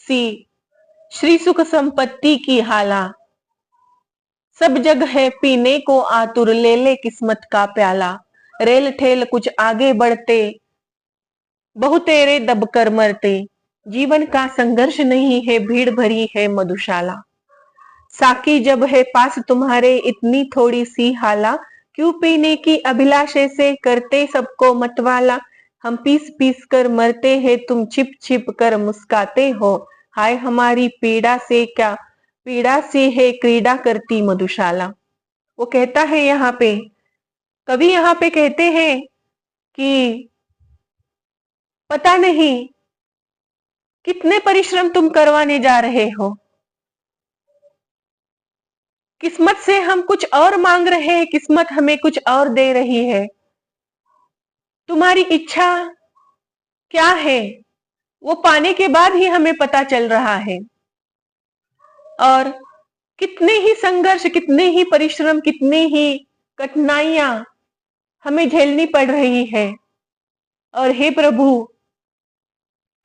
सी श्री सुख संपत्ति की हाला, सब जग है पीने को आतुर, ले ले किस्मत का प्याला। रेल ठेल कुछ आगे बढ़ते, बहु तेरे दबकर मरते, जीवन का संघर्ष नहीं है, भीड़ भरी है मधुशाला। साकी जब है पास तुम्हारे इतनी थोड़ी सी हाला, क्यों पीने की अभिलाषे से करते सबको मतवाला। हम पीस पीस कर मरते हैं, तुम छिप छिप कर मुस्काते हो, हाय हमारी पीड़ा से क्या, पीड़ा से है क्रीड़ा करती मधुशाला। वो कहता है यहाँ पे, कवि यहाँ पे कहते हैं कि पता नहीं कितने परिश्रम तुम करवाने जा रहे हो, किस्मत से हम कुछ और मांग रहे हैं, किस्मत हमें कुछ और दे रही है। तुम्हारी इच्छा क्या है वो पाने के बाद ही हमें पता चल रहा है। और कितने ही संघर्ष, कितने ही परिश्रम, कितने ही कठिनाइयां हमें झेलनी पड़ रही है, और हे प्रभु,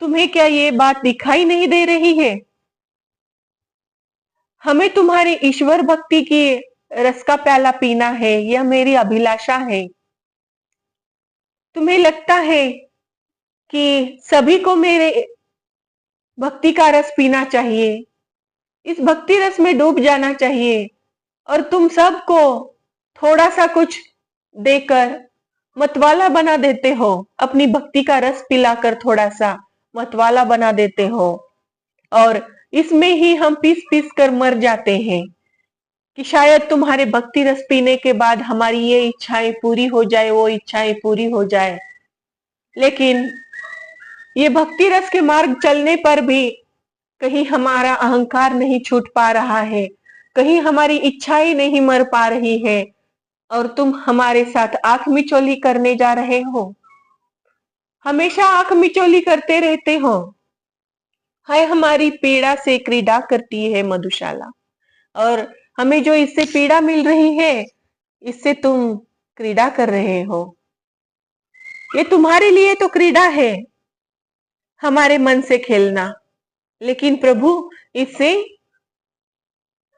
तुम्हें क्या ये बात दिखाई नहीं दे रही है? हमें तुम्हारी ईश्वर भक्ति की रस का प्याला पीना है, यह मेरी अभिलाषा है। तुम्हें लगता है कि सभी को मेरे भक्ति का रस पीना चाहिए, इस भक्ति रस में डूब जाना चाहिए, और तुम सबको थोड़ा सा कुछ देकर मतवाला बना देते हो। अपनी भक्ति का रस पिलाकर थोड़ा सा मतवाला बना देते हो, और इसमें ही हम पीस पीस कर मर जाते हैं कि शायद तुम्हारे भक्ति रस पीने के बाद हमारी ये इच्छाएं पूरी हो जाए, वो इच्छाएं पूरी हो जाए। लेकिन ये भक्ति रस के मार्ग चलने पर भी कहीं हमारा अहंकार नहीं छूट पा रहा है, कहीं हमारी इच्छाएं नहीं मर पा रही है, और तुम हमारे साथ आंख मिचौली करने जा रहे हो। हमेशा आंख मिचौली करते रहते हो। हाय, हमारी पीड़ा से क्रीड़ा करती है मधुशाला, और हमें जो इससे पीड़ा मिल रही है, इससे तुम क्रीड़ा कर रहे हो। ये तुम्हारे लिए तो क्रीड़ा है, हमारे मन से खेलना, लेकिन प्रभु, इससे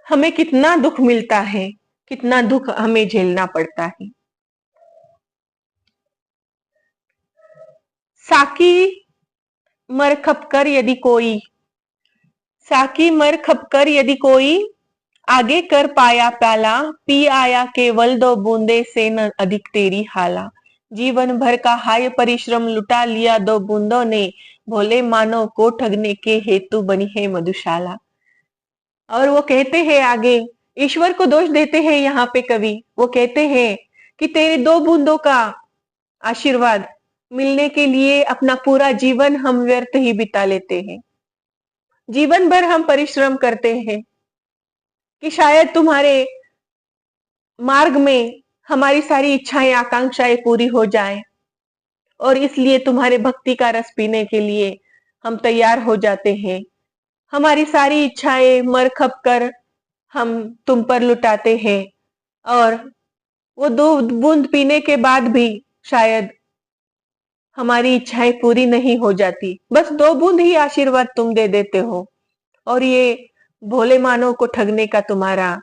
हमें कितना दुख मिलता है, कितना दुख हमें झेलना पड़ता है। साकी मर खपकर यदि कोई, साकी मर खपकर यदि कोई आगे कर पाया प्याला, पी आया केवल 2 बूंदे से न अधिक तेरी हाला। जीवन भर का हाय परिश्रम लुटा लिया 2 बूंदों ने, भोले मानव को ठगने के हेतु बनी है मधुशाला। और वो कहते हैं आगे, ईश्वर को दोष देते हैं यहाँ पे कवि। वो कहते हैं कि तेरे 2 बूंदों का आशीर्वाद मिलने के लिए अपना पूरा जीवन हम व्यर्थ ही बिता लेते हैं। जीवन भर हम परिश्रम करते हैं कि शायद तुम्हारे मार्ग में हमारी सारी इच्छाएं आकांक्षाएं पूरी हो जाए, और इसलिए तुम्हारे भक्ति का रस पीने के लिए हम तैयार हो जाते हैं। हमारी सारी इच्छाएं मर खप कर हम तुम पर लुटाते हैं, और वो 2 बूंद पीने के बाद भी शायद हमारी इच्छाएं पूरी नहीं हो जाती। बस 2 बूंद ही आशीर्वाद तुम दे देते हो, और ये भोले मानव को ठगने का तुम्हारा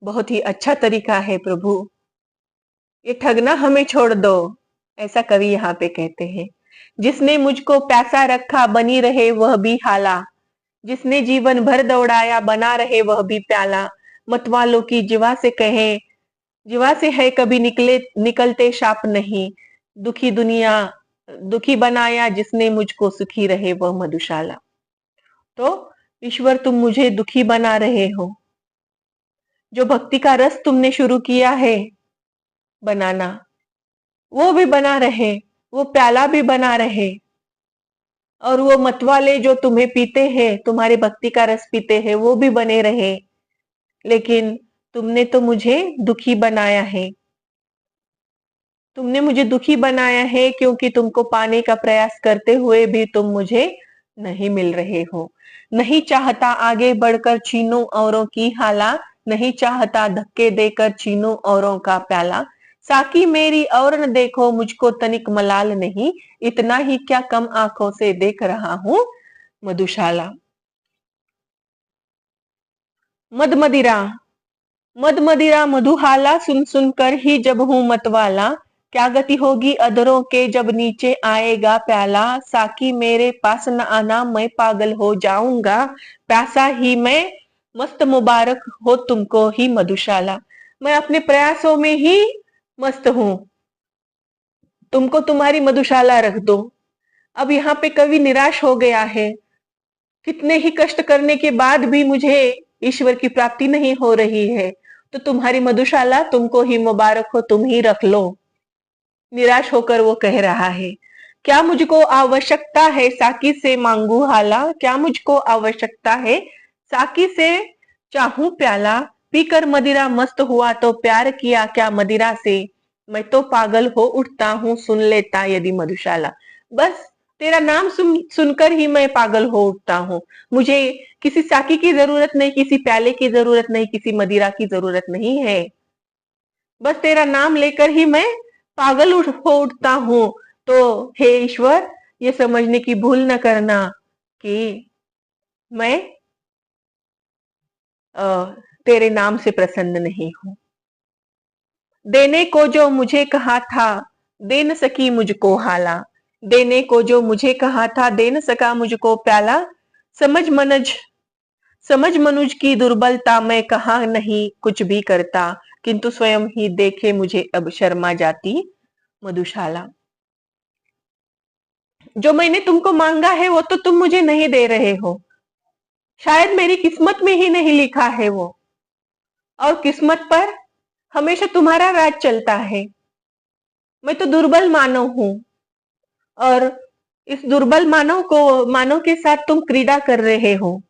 बहुत ही अच्छा तरीका है प्रभु। ये ठगना हमें छोड़ दो, ऐसा कवि यहाँ पे कहते हैं। जिसने मुझको प्यासा रखा बनी रहे वह भी हाला, जिसने जीवन भर दौड़ाया बना रहे वह भी प्याला। मतवालों की जीवा से कहे, जीवा से है कभी निकलते शाप नहीं। दुखी दुनिया दुखी बनाया जिसने मुझको सुखी रहे वह मधुशाला। तो ईश्वर, तुम मुझे दुखी बना रहे हो। जो भक्ति का रस तुमने शुरू किया है बनाना, वो भी बना रहे, वो प्याला भी बना रहे, और वो मतवाले जो तुम्हें पीते हैं, तुम्हारे भक्ति का रस पीते हैं, वो भी बने रहे। लेकिन तुमने तो मुझे दुखी बनाया है। तुमने मुझे दुखी बनाया है क्योंकि तुमको पाने का प्रयास करते हुए भी तुम मुझे नहीं मिल रहे हो। नहीं चाहता आगे बढ़कर छीनूं औरों की हाला, नहीं चाहता धक्के देकर छीनूं औरों का प्याला। साकी मेरी और न देखो मुझको तनिक मलाल नहीं, इतना ही क्या कम आंखों से देख रहा हूं मधुशाला। मद मदिरा, मद मदिरा मधुहाला सुन सुनकर ही जब हूं मतवाला। क्या गति होगी अधरों के जब नीचे आएगा प्याला। साकी मेरे पास न आना मैं पागल हो जाऊंगा, प्यासा ही मैं मस्त मुबारक हो तुमको ही मधुशाला। मैं अपने प्रयासों में ही मस्त हूं, तुमको तुम्हारी मधुशाला रख दो। अब यहाँ पे कवि निराश हो गया है। कितने ही कष्ट करने के बाद भी मुझे ईश्वर की प्राप्ति नहीं हो रही है, तो तुम्हारी मधुशाला तुमको ही मुबारक हो, तुम ही रख लो। निराश होकर वो कह रहा है, क्या मुझको आवश्यकता है साकी से मांगू हाला। क्या मुझको आवश्यकता है साकी से चाहूं प्याला। पीकर मदिरा मस्त हुआ तो प्यार किया क्या मदिरा से। मैं तो पागल हो उठता हूँ सुन लेता यदि मधुशाला। बस तेरा नाम सुनकर ही मैं पागल हो उठता हूँ। मुझे किसी साकी की जरूरत नहीं, किसी प्याले की जरूरत नहीं, किसी मदिरा की जरूरत नहीं है। बस तेरा नाम लेकर ही मैं पागल हो उठता हूँ। तो हे ईश्वर, ये समझने की भूल न करना कि मैं तेरे नाम से प्रसन्न नहीं हूं। देने को जो मुझे कहा था, दे न सकी मुझको हाला। देने को जो मुझे कहा था, दे न सका मुझको प्याला। समझ मनज समझ मनुज की दुर्बलता, मैं कहा नहीं कुछ भी करता, किंतु स्वयं ही देखे मुझे अब शर्मा जाती मधुशाला। जो मैंने तुमको मांगा है वो तो तुम मुझे नहीं दे रहे हो, शायद मेरी किस्मत में ही नहीं लिखा है वो, और किस्मत पर हमेशा तुम्हारा राज चलता है। मैं तो दुर्बल मानव हूं, और इस दुर्बल मानव के साथ तुम क्रीड़ा कर रहे हो,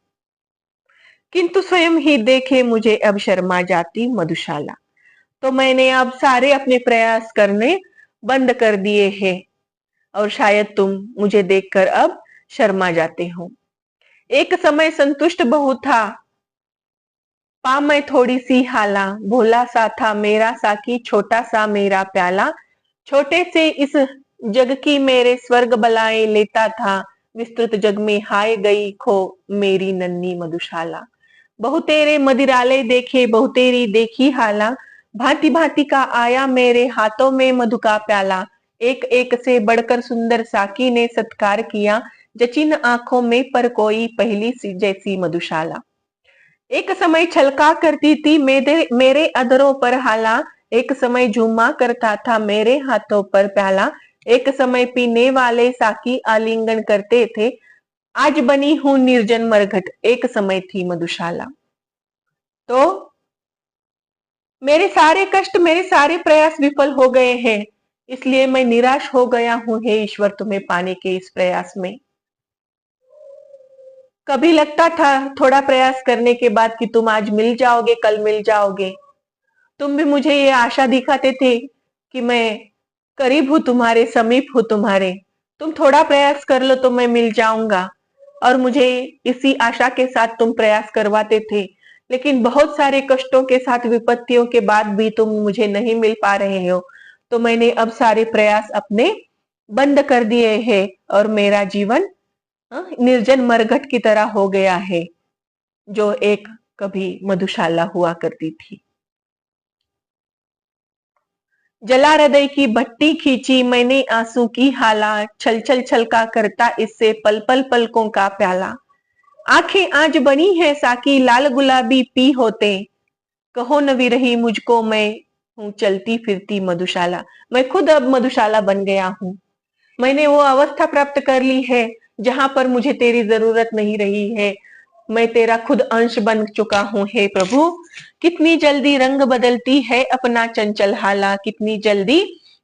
किंतु स्वयं ही देखे मुझे अब शर्मा जाती मधुशाला। तो मैंने अब सारे अपने प्रयास करने बंद कर दिए हैं, और शायद तुम मुझे देखकर अब शर्मा जाते हो। एक समय संतुष्ट बहुत था, पा मैं थोड़ी सी हाला। भोला सा था मेरा साकी, छोटा सा मेरा प्याला। छोटे से इस जग की मेरे स्वर्ग बलाएं लेता था, विस्तृत जग में हाय गई खो मेरी नन्ही मधुशाला। बहुतेरे मदिराले देखे, बहुतेरी देखी हाला। भांति भांति का आया मेरे हाथों में मधु का प्याला। एक एक से बढ़कर सुंदर साकी ने सत्कार किया, जची न आंखों में पर कोई पहली सी जैसी मधुशाला। एक समय छलका करती थी मेरे अधरों पर हाला। एक समय झूमा करता था मेरे हाथों पर प्याला। एक समय पीने वाले साकी आलिंगन करते थे, आज बनी हूं निर्जन मरघट, एक समय थी मधुशाला। तो मेरे सारे कष्ट, मेरे सारे प्रयास विफल हो गए हैं, इसलिए मैं निराश हो गया हूं हे ईश्वर तुम्हें पाने के इस प्रयास में। कभी लगता था थोड़ा प्रयास करने के बाद कि तुम आज मिल जाओगे, कल मिल जाओगे। तुम भी मुझे ये आशा दिखाते थे कि मैं करीब हूं तुम्हारे, समीप हूं तुम्हारे, तुम थोड़ा प्रयास कर लो तो मैं मिल जाऊंगा, और मुझे इसी आशा के साथ तुम प्रयास करवाते थे। लेकिन बहुत सारे कष्टों के साथ, विपत्तियों के बाद भी तुम मुझे नहीं मिल पा रहे हो, तो मैंने अब सारे प्रयास अपने बंद कर दिए हैं, और मेरा जीवन निर्जन मरघट की तरह हो गया है, जो एक कभी मधुशाला हुआ करती थी। जला हृदय की भट्टी खींची मैंने आंसू की हाला। छल छल छलका करता इससे पल पल पलकों का प्याला। आंखें आज बनी है साकी, लाल गुलाबी पी होते, कहो न विरही मुझको मैं हूं चलती फिरती मधुशाला। मैं खुद अब मधुशाला बन गया हूं। मैंने वो अवस्था प्राप्त कर ली है जहां पर मुझे तेरी जरूरत नहीं रही है। मैं तेरा खुद अंश बन चुका हूं हे प्रभु। कितनी जल्दी रंग बदलती है अपना चंचल हाला, कितनी जल्दी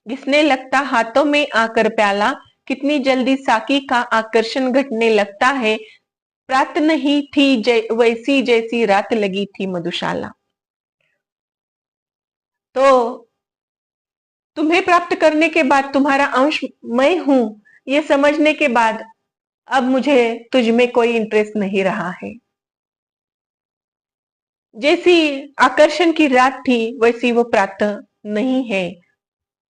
घिसने लगता हाथों में आकर प्याला, कितनी जल्दी साकी का आकर्षण घटने लगता है। प्रात नहीं थी वैसी जैसी रात लगी थी मधुशाला। तो तुम्हें प्राप्त करने के बाद, तुम्हारा अंश मैं हूं ये समझने के बाद, अब मुझे तुझ में कोई इंटरेस्ट नहीं रहा है। जैसी आकर्षण की रात थी वैसी वो प्रातः नहीं है,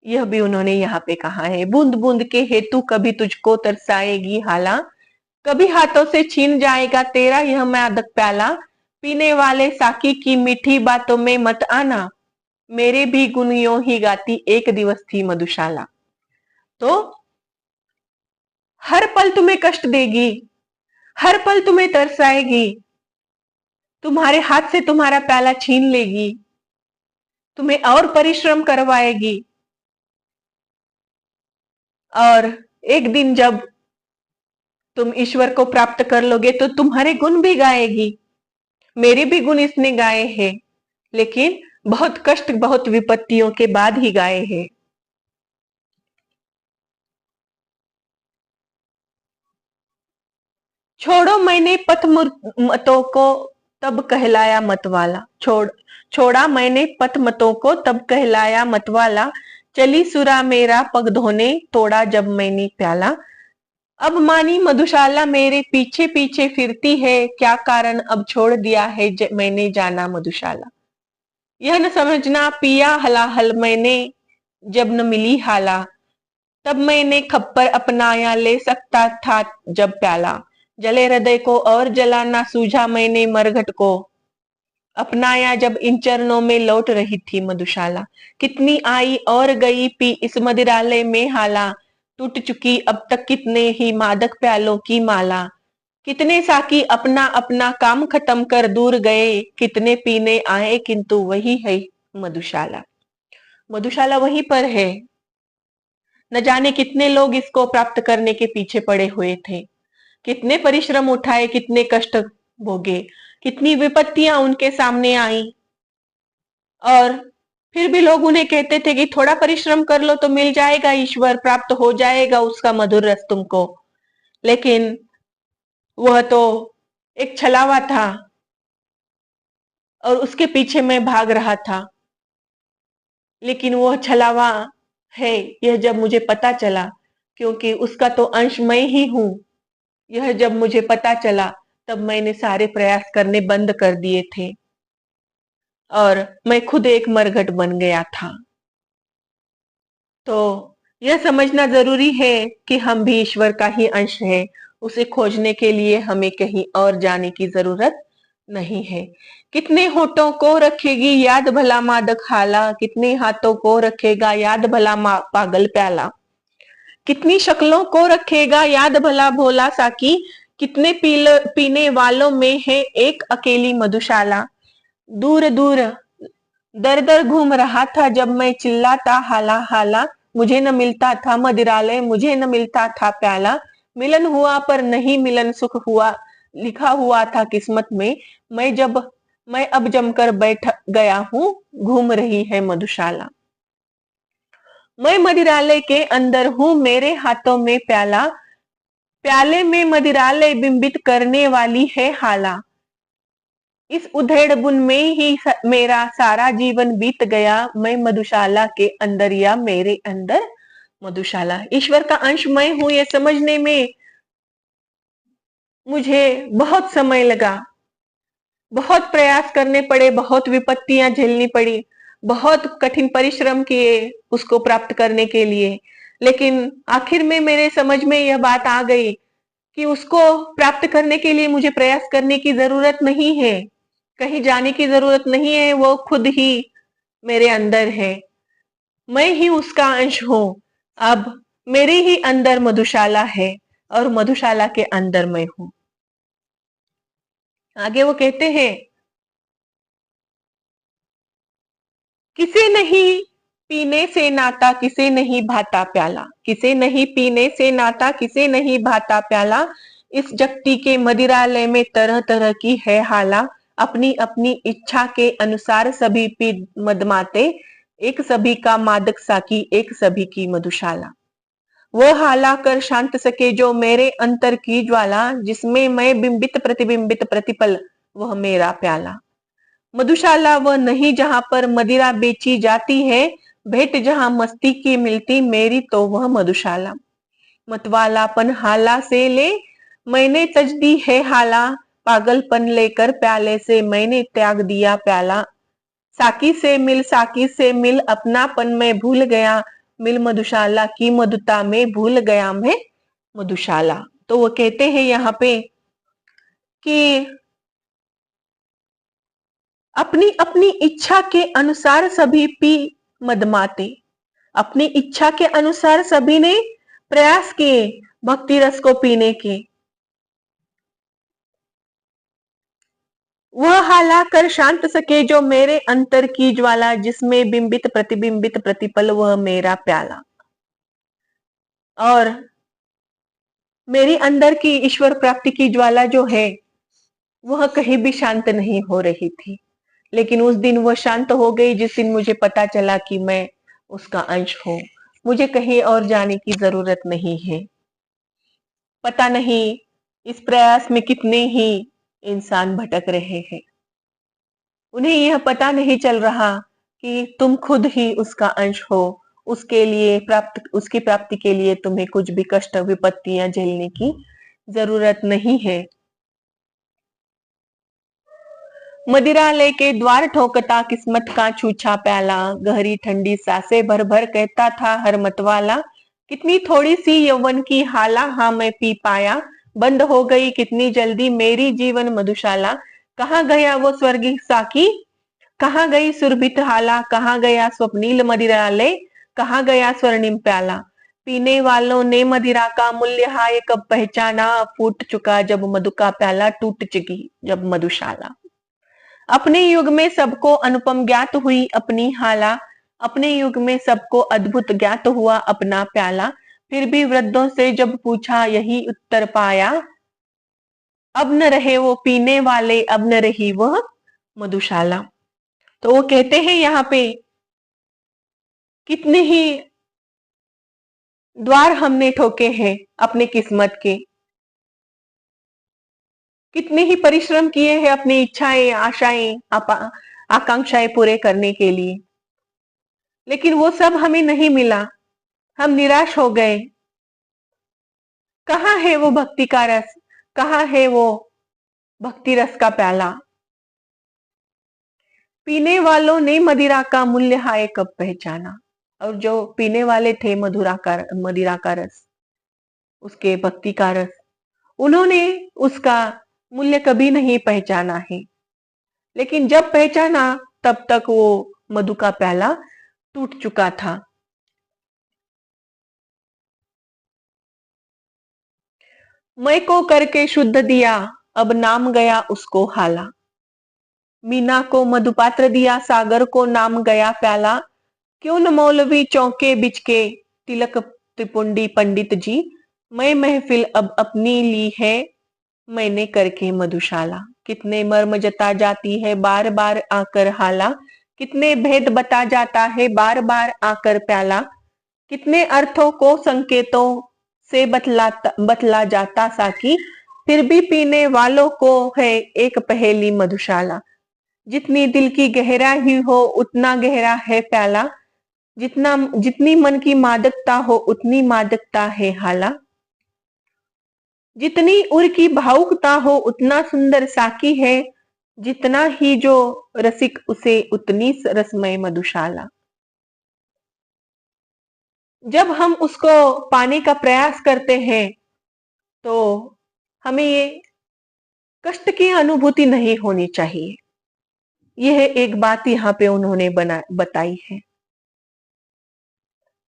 यह भी उन्होंने यहाँ पे कहा है। बूंद बूंद के हेतु कभी तुझको तरसाएगी हाला, कभी हाथों से छीन जाएगा तेरा यह मादक प्याला। पीने वाले साकी की मीठी बातों में मत आना, मेरे भी गुण यूं ही गाती एक दिवस थी मधुशाला। तो हर पल तुम्हें कष्ट देगी, हर पल तुम्हें तरसाएगी, तुम्हारे हाथ से तुम्हारा प्याला छीन लेगी, तुम्हें और परिश्रम करवाएगी, और एक दिन जब तुम ईश्वर को प्राप्त कर लोगे तो तुम्हारे गुण भी गाएगी। मेरे भी गुण इसने गाए हैं, लेकिन बहुत कष्ट, बहुत विपत्तियों के बाद ही गाए हैं। छोड़ो मैंने पथ मतों को तब कहलाया मतवाला। छोड़ा मैंने पथ मतों को तब कहलाया मतवाला। चली सुरा मेरा पग धोने, तोड़ा जब मैंने प्याला। अब मानी मधुशाला मेरे पीछे पीछे फिरती है, क्या कारण अब छोड़ दिया है मैंने जाना मधुशाला। यह न समझना पिया हलाहल मैंने जब न मिली हाला, तब मैंने खप्पर अपनाया, ले सकता था जब प्याला। जले हृदय को और जला ना सूझा, मैंने मरघट को अपनाया जब इन चरणों में लौट रही थी मधुशाला। कितनी आई और गई पी इस मदिरालय में हाला, टूट चुकी अब तक कितने ही मादक प्यालों की माला। कितने साकी अपना अपना काम खत्म कर दूर गए, कितने पीने आए किंतु वही है मधुशाला। मधुशाला वहीं पर है। न जाने कितने लोग इसको प्राप्त करने के पीछे पड़े हुए थे, कितने परिश्रम उठाए, कितने कष्ट भोगे, कितनी विपत्तियां उनके सामने आई, और फिर भी लोग उन्हें कहते थे कि थोड़ा परिश्रम कर लो तो मिल जाएगा ईश्वर, प्राप्त हो जाएगा उसका मधुर रस तुमको। लेकिन वह तो एक छलावा था और उसके पीछे मैं भाग रहा था। लेकिन वह छलावा है यह जब मुझे पता चला, क्योंकि उसका तो अंश मैं ही हूं, यह जब मुझे पता चला तब मैंने सारे प्रयास करने बंद कर दिए थे और मैं खुद एक मरघट बन गया था। तो यह समझना जरूरी है कि हम भी ईश्वर का ही अंश है। उसे खोजने के लिए हमें कहीं और जाने की जरूरत नहीं है। कितने होठों को रखेगी याद भला मादक हाला, कितने हाथों को रखेगा याद भला पागल प्याला। कितनी शक्लों को रखेगा याद भला भोला साकी, कितने पीने वालों में है एक अकेली मधुशाला। दूर दूर दर दर घूम रहा था जब मैं चिल्लाता हाला हाला, मुझे न मिलता था मदिरालय, मुझे न मिलता था प्याला। मिलन हुआ पर नहीं मिलन सुख हुआ, लिखा हुआ था किस्मत में। मैं अब जमकर बैठ गया हूँ, घूम रही है मधुशाला। मैं मदिरालय के अंदर हूँ, मेरे हाथों में प्याला, प्याले में मदिरालय बिंबित करने वाली है हाला। इस उधेड़ बुन में ही मेरा सारा जीवन बीत गया, मैं मधुशाला के अंदर या मेरे अंदर मधुशाला। ईश्वर का अंश मैं हूं ये समझने में मुझे बहुत समय लगा, बहुत प्रयास करने पड़े, बहुत विपत्तियां झेलनी पड़ी, बहुत कठिन परिश्रम किए उसको प्राप्त करने के लिए। लेकिन आखिर में मेरे समझ में यह बात आ गई कि उसको प्राप्त करने के लिए मुझे प्रयास करने की जरूरत नहीं है, कहीं जाने की जरूरत नहीं है, वो खुद ही मेरे अंदर है, मैं ही उसका अंश हूं। अब मेरे ही अंदर मधुशाला है और मधुशाला के अंदर मैं हूं। आगे वो कहते हैं, किसे नहीं पीने से नाता किसे नहीं भाता प्याला, किसे नहीं पीने से नाता किसे नहीं भाता प्याला। इस जगती के मदिरालय में तरह तरह की है हाला, अपनी अपनी इच्छा के अनुसार सभी पी मदमाते, एक सभी का मादक साकी, एक सभी की मधुशाला। वह हाला कर शांत सके जो मेरे अंतर की ज्वाला, जिसमें मैं बिंबित प्रतिबिंबित प्रतिपल वह मेरा प्याला। मधुशाला वह नहीं जहां पर मदिरा बेची जाती है, भेंट जहां मस्ती की मिलती मेरी तो वह मधुशाला। मतवालापन हाला से ले मैंने तज दी है हाला, पागलपन लेकर प्याले से मैंने त्याग दिया प्याला। साकी से मिल अपनापन में भूल गया, मिल मधुशाला की मधुता में भूल गया मैं मधुशाला। तो वो कहते हैं यहाँ पे कि अपनी अपनी इच्छा के अनुसार सभी पी मदमाते, अपनी इच्छा के अनुसार सभी ने प्रयास किए भक्ति रस को पीने के। वह हाला कर शांत सके जो मेरे अंतर की ज्वाला, जिसमें बिंबित प्रतिबिंबित प्रतिपल वह मेरा प्याला। और मेरी अंदर की ईश्वर प्राप्ति की ज्वाला जो है वह कहीं भी शांत नहीं हो रही थी। लेकिन उस दिन वह शांत हो गई जिस दिन मुझे पता चला कि मैं उसका अंश हूं, मुझे कहीं और जाने की जरूरत नहीं है। पता नहीं इस प्रयास में कितने ही इंसान भटक रहे हैं, उन्हें यह पता नहीं चल रहा कि तुम खुद ही उसका अंश हो। उसकी प्राप्ति के लिए तुम्हें कुछ भी कष्ट विपत्तियां झेलने की जरूरत नहीं है। मदिरालय के द्वार ठोकता किस्मत का छूछा प्याला, गहरी ठंडी सांसें भर भर कहता था हर मतवाला, कितनी थोड़ी सी यौवन की हाला हाँ मैं पी पाया, बंद हो गई कितनी जल्दी मेरी जीवन मधुशाला। कहाँ गया वो स्वर्गीय साकी, कहाँ गई सुरभित हाला, कहाँ गया स्वप्नील मदिरालय, कहाँ गया स्वर्णिम प्याला। पीने वालों ने मदिरा का मूल्य हाय कब पहचाना, फूट चुका जब मधु का प्याला, टूट चुकी जब मधुशाला। अपने युग में सबको अनुपम ज्ञात हुई अपनी हाला, अपने युग में सबको अद्भुत ज्ञात हुआ अपना प्याला। फिर भी वृद्धों से जब पूछा यही उत्तर पाया, अब न रहे वो पीने वाले, अब न रही वह मधुशाला। तो वो कहते हैं यहाँ पे कितने ही द्वार हमने ठोके हैं अपने किस्मत के, कितने ही परिश्रम किए हैं अपनी इच्छाएं, आशाएं, आकांक्षाएं पूरे करने के लिए, लेकिन वो सब हमें नहीं मिला। हम निराश हो गए। कहाँ है वो भक्ति का रस, कहाँ है वो भक्ति रस का प्याला। पीने वालों ने मदिरा का मूल्य हाय कब पहचाना। और जो पीने वाले थे मदिरा का रस, उसके भक्ति का रस, उन्होंने उसका मूल्य कभी नहीं पहचाना है। लेकिन जब पहचाना तब तक वो मधु का प्याला टूट चुका था। मैं को करके शुद्ध दिया, अब नाम गया उसको हाला। मीना को मधुपात्र दिया, सागर को नाम गया प्याला। क्यों न मौलवी चौके बिच के, तिलक त्रिपुंडी पंडित जी। मैं महफिल अब अपनी ली है, मैंने करके मधुशाला। कितने मर्म जता जाती है बार बार आकर हाला, कितने भेद बता जाता है बार बार आकर प्याला। कितने अर्थों को संकेतों से बतला जाता साकी, फिर भी पीने वालों को है एक पहेली मधुशाला। जितनी दिल की गहराई हो उतना गहरा है प्याला, जितनी मन की मादकता हो उतनी मादकता है हाला। जितनी उर की भावुकता हो उतना सुंदर साकी है, जितना ही जो रसिक उसे उतनी रसमय मधुशाला। जब हम उसको पाने का प्रयास करते हैं तो हमें ये कष्ट की अनुभूति नहीं होनी चाहिए। यह एक बात यहाँ पे उन्होंने बताई है।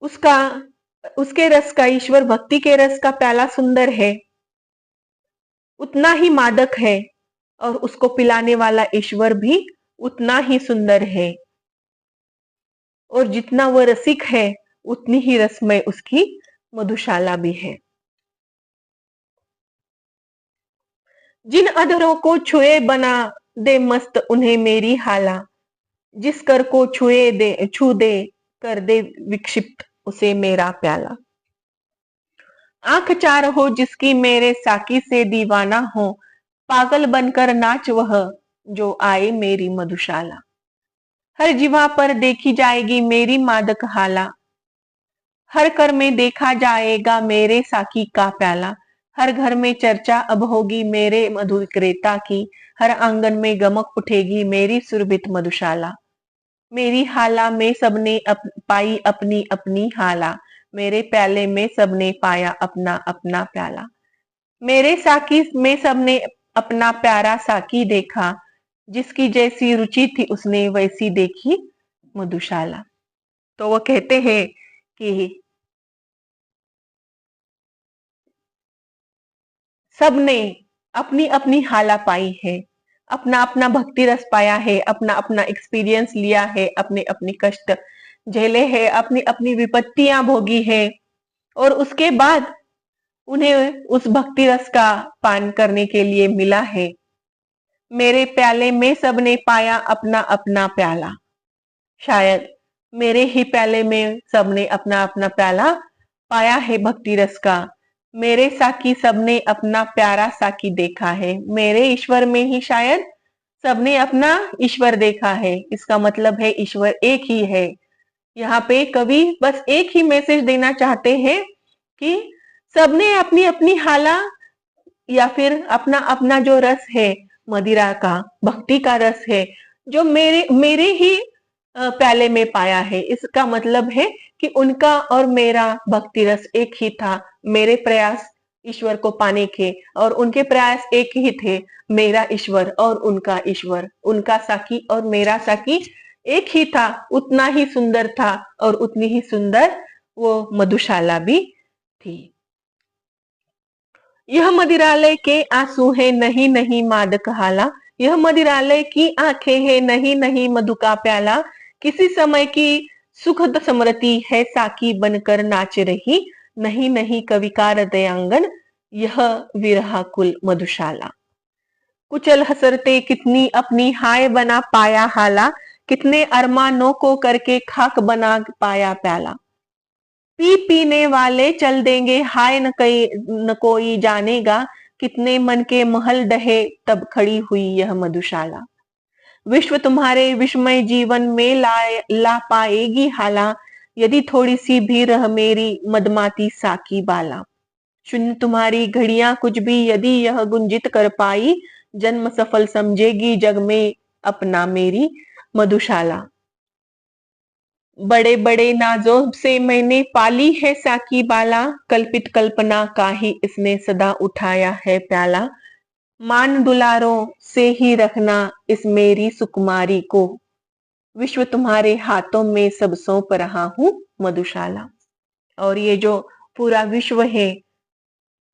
उसका उसके रस का, ईश्वर भक्ति के रस का प्याला सुंदर है, उतना ही मादक है, और उसको पिलाने वाला ईश्वर भी उतना ही सुंदर है। और जितना वह रसिक है उतनी ही रसमय उसकी मधुशाला भी है। जिन अधरों को छुए बना दे मस्त उन्हें मेरी हाला, जिस कर को छू दे कर दे विक्षिप्त उसे मेरा प्याला। आंख चार हो जिसकी मेरे साकी से दीवाना हो, पागल बनकर नाच वह जो आए मेरी मधुशाला। हर जीवा पर देखी जाएगी मेरी मादक हाला, हर कर में देखा जाएगा मेरे साकी का प्याला। हर घर में चर्चा अब होगी मेरे मधु विक्रेता की, हर आंगन में गमक उठेगी मेरी सुरभित मधुशाला। मेरी हाला में सबने पाई अपनी अपनी हाला, मेरे प्याले में सबने पाया अपना अपना प्याला। मेरे साकी में सबने अपना प्यारा साकी देखा, जिसकी जैसी रुचि थी उसने वैसी देखी मधुशाला। तो वो कहते हैं कि सबने अपनी अपनी हाला पाई है, अपना अपना भक्ति रस पाया है, अपना अपना एक्सपीरियंस लिया है, अपने अपने कष्ट झेले हैं, अपनी अपनी विपत्तियां भोगी है, और उसके बाद उन्हें उस भक्ति रस का पान करने के लिए मिला है। मेरे प्याले में सबने पाया अपना अपना प्याला। शायद मेरे ही प्याले में सबने अपना अपना प्याला पाया है भक्ति रस का। मेरे साकी सबने अपना प्यारा साकी देखा है, मेरे ईश्वर में ही शायद सबने अपना ईश्वर देखा है। इसका मतलब है ईश्वर एक ही है। यहाँ पे कवि बस एक ही मैसेज देना चाहते हैं कि सबने अपनी अपनी हाला या फिर अपना अपना जो रस है मदिरा का, भक्ति का रस है, जो मेरे ही प्याले में पाया है। इसका मतलब है कि उनका और मेरा भक्ति रस एक ही था। मेरे प्रयास ईश्वर को पाने के और उनके प्रयास एक ही थे। मेरा ईश्वर और उनका ईश्वर, उनका साकी और मेरा साकी एक ही था। उतना ही सुंदर था और उतनी ही सुंदर वो मधुशाला भी थी। यह मदिरालय के आंसू है, नहीं नहीं मादक हाला। यह मदिरालय की आंखें है, नहीं नहीं मधु का प्याला। किसी समय की सुखद स्मृति है, साकी बनकर नाच रही। नहीं नहीं कवि का हृदयांगन, यह विरहा कुल मधुशाला। कुचल हसरते कितनी अपनी हाय बना पाया हाला। कितने अरमानों को करके खाक बना पाया प्याला। पी पीने वाले चल देंगे, हाय न कोई जानेगा। कितने मन के महल डहे, तब खड़ी हुई यह मधुशाला। विश्व तुम्हारे विस्मय जीवन में ला पाएगी हाला। यदि थोड़ी सी भी रह मेरी मदमाती साकी बाला। शून्य तुम्हारी घड़ियां कुछ भी यदि यह गुंजित कर पाई। जन्म सफल समझेगी जग में अपना मेरी मधुशाला। बड़े बड़े नाजों से मैंने पाली है साकी बाला। कल्पित कल्पना का ही इसने सदा उठाया है प्याला। मान दुलारों से ही रखना इस मेरी सुकुमारी को। विश्व तुम्हारे हाथों में सब सौंप रहा हूँ मधुशाला। और ये जो पूरा विश्व है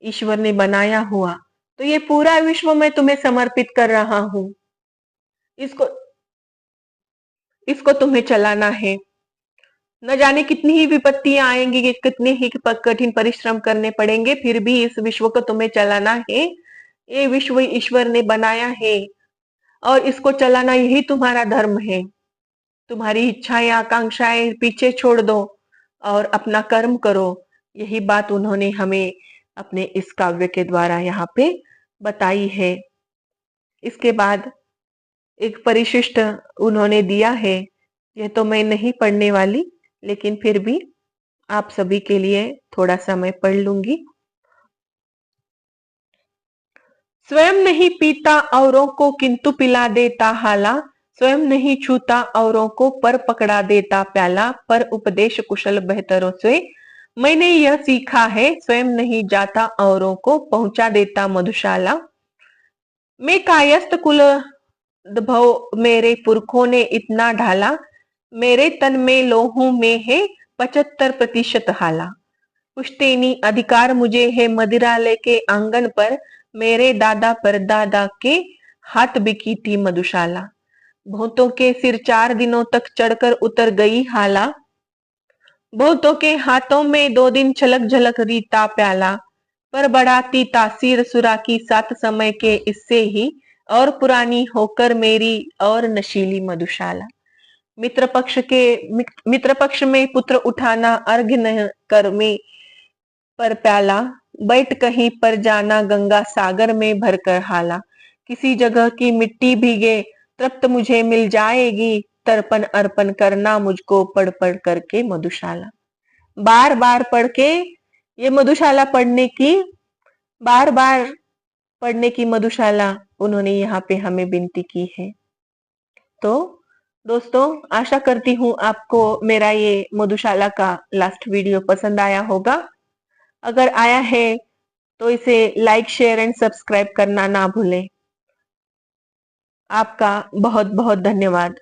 ईश्वर ने बनाया हुआ, तो ये पूरा विश्व मैं तुम्हें समर्पित कर रहा हूं। इसको इसको तुम्हें चलाना है। न जाने कितनी ही विपत्तियां आएंगी, कितने ही कठिन परिश्रम करने पड़ेंगे, फिर भी इस विश्व को तुम्हें चलाना है। ये विश्व ईश्वर ने बनाया है और इसको चलाना यही तुम्हारा धर्म है। तुम्हारी इच्छाएं आकांक्षाएं पीछे छोड़ दो और अपना कर्म करो। यही बात उन्होंने हमें अपने इस काव्य के द्वारा यहाँ पे बताई है। इसके बाद एक परिशिष्ट उन्होंने दिया है। यह तो मैं नहीं पढ़ने वाली, लेकिन फिर भी आप सभी के लिए थोड़ा सा मैं पढ़ लूंगी। स्वयं नहीं पीता औरों को किंतु पिला देता हाला। स्वयं नहीं छूता औरों को पर पकड़ा देता प्याला। पर उपदेश कुशल बेहतरों से मैंने यह सीखा है। स्वयं नहीं जाता औरों को पहुंचा देता मधुशाला। मैं कायस्थ कुल भव मेरे पुरखों ने इतना ढाला। मेरे तन में लोहू में है 75% हाला। पुश्तैनी अधिकार मुझे है मदिरालय के आंगन पर। मेरे दादा परदादा के हाथ बिकी थी मधुशाला। बहुतों के सिर 4 दिनों तक चढ़कर उतर गई हाला। बहुतों के हाथों में 2 दिन छलक झलक रीता प्याला। पर बढ़ाती तासीर सुरा की 7 समय के इससे ही और पुरानी होकर मेरी और नशीली मधुशाला। मित्र पक्ष में पुत्र उठाना अर्घ्य न कर में पर प्याला। बैठ कहीं पर जाना गंगा सागर में भरकर हाला। किसी जगह की मिट्टी भीगे तृप्त मुझे मिल जाएगी। तर्पण अर्पण करना मुझको पढ़ पढ़ करके मधुशाला। बार बार पढ़ के ये मधुशाला बार बार पढ़ने की मधुशाला उन्होंने यहाँ पे हमें विनती की है। तो दोस्तों, आशा करती हूँ आपको मेरा ये मधुशाला का लास्ट वीडियो पसंद आया होगा। अगर आया है तो इसे लाइक शेयर एंड सब्सक्राइब करना ना भूलें। आपका बहुत बहुत धन्यवाद।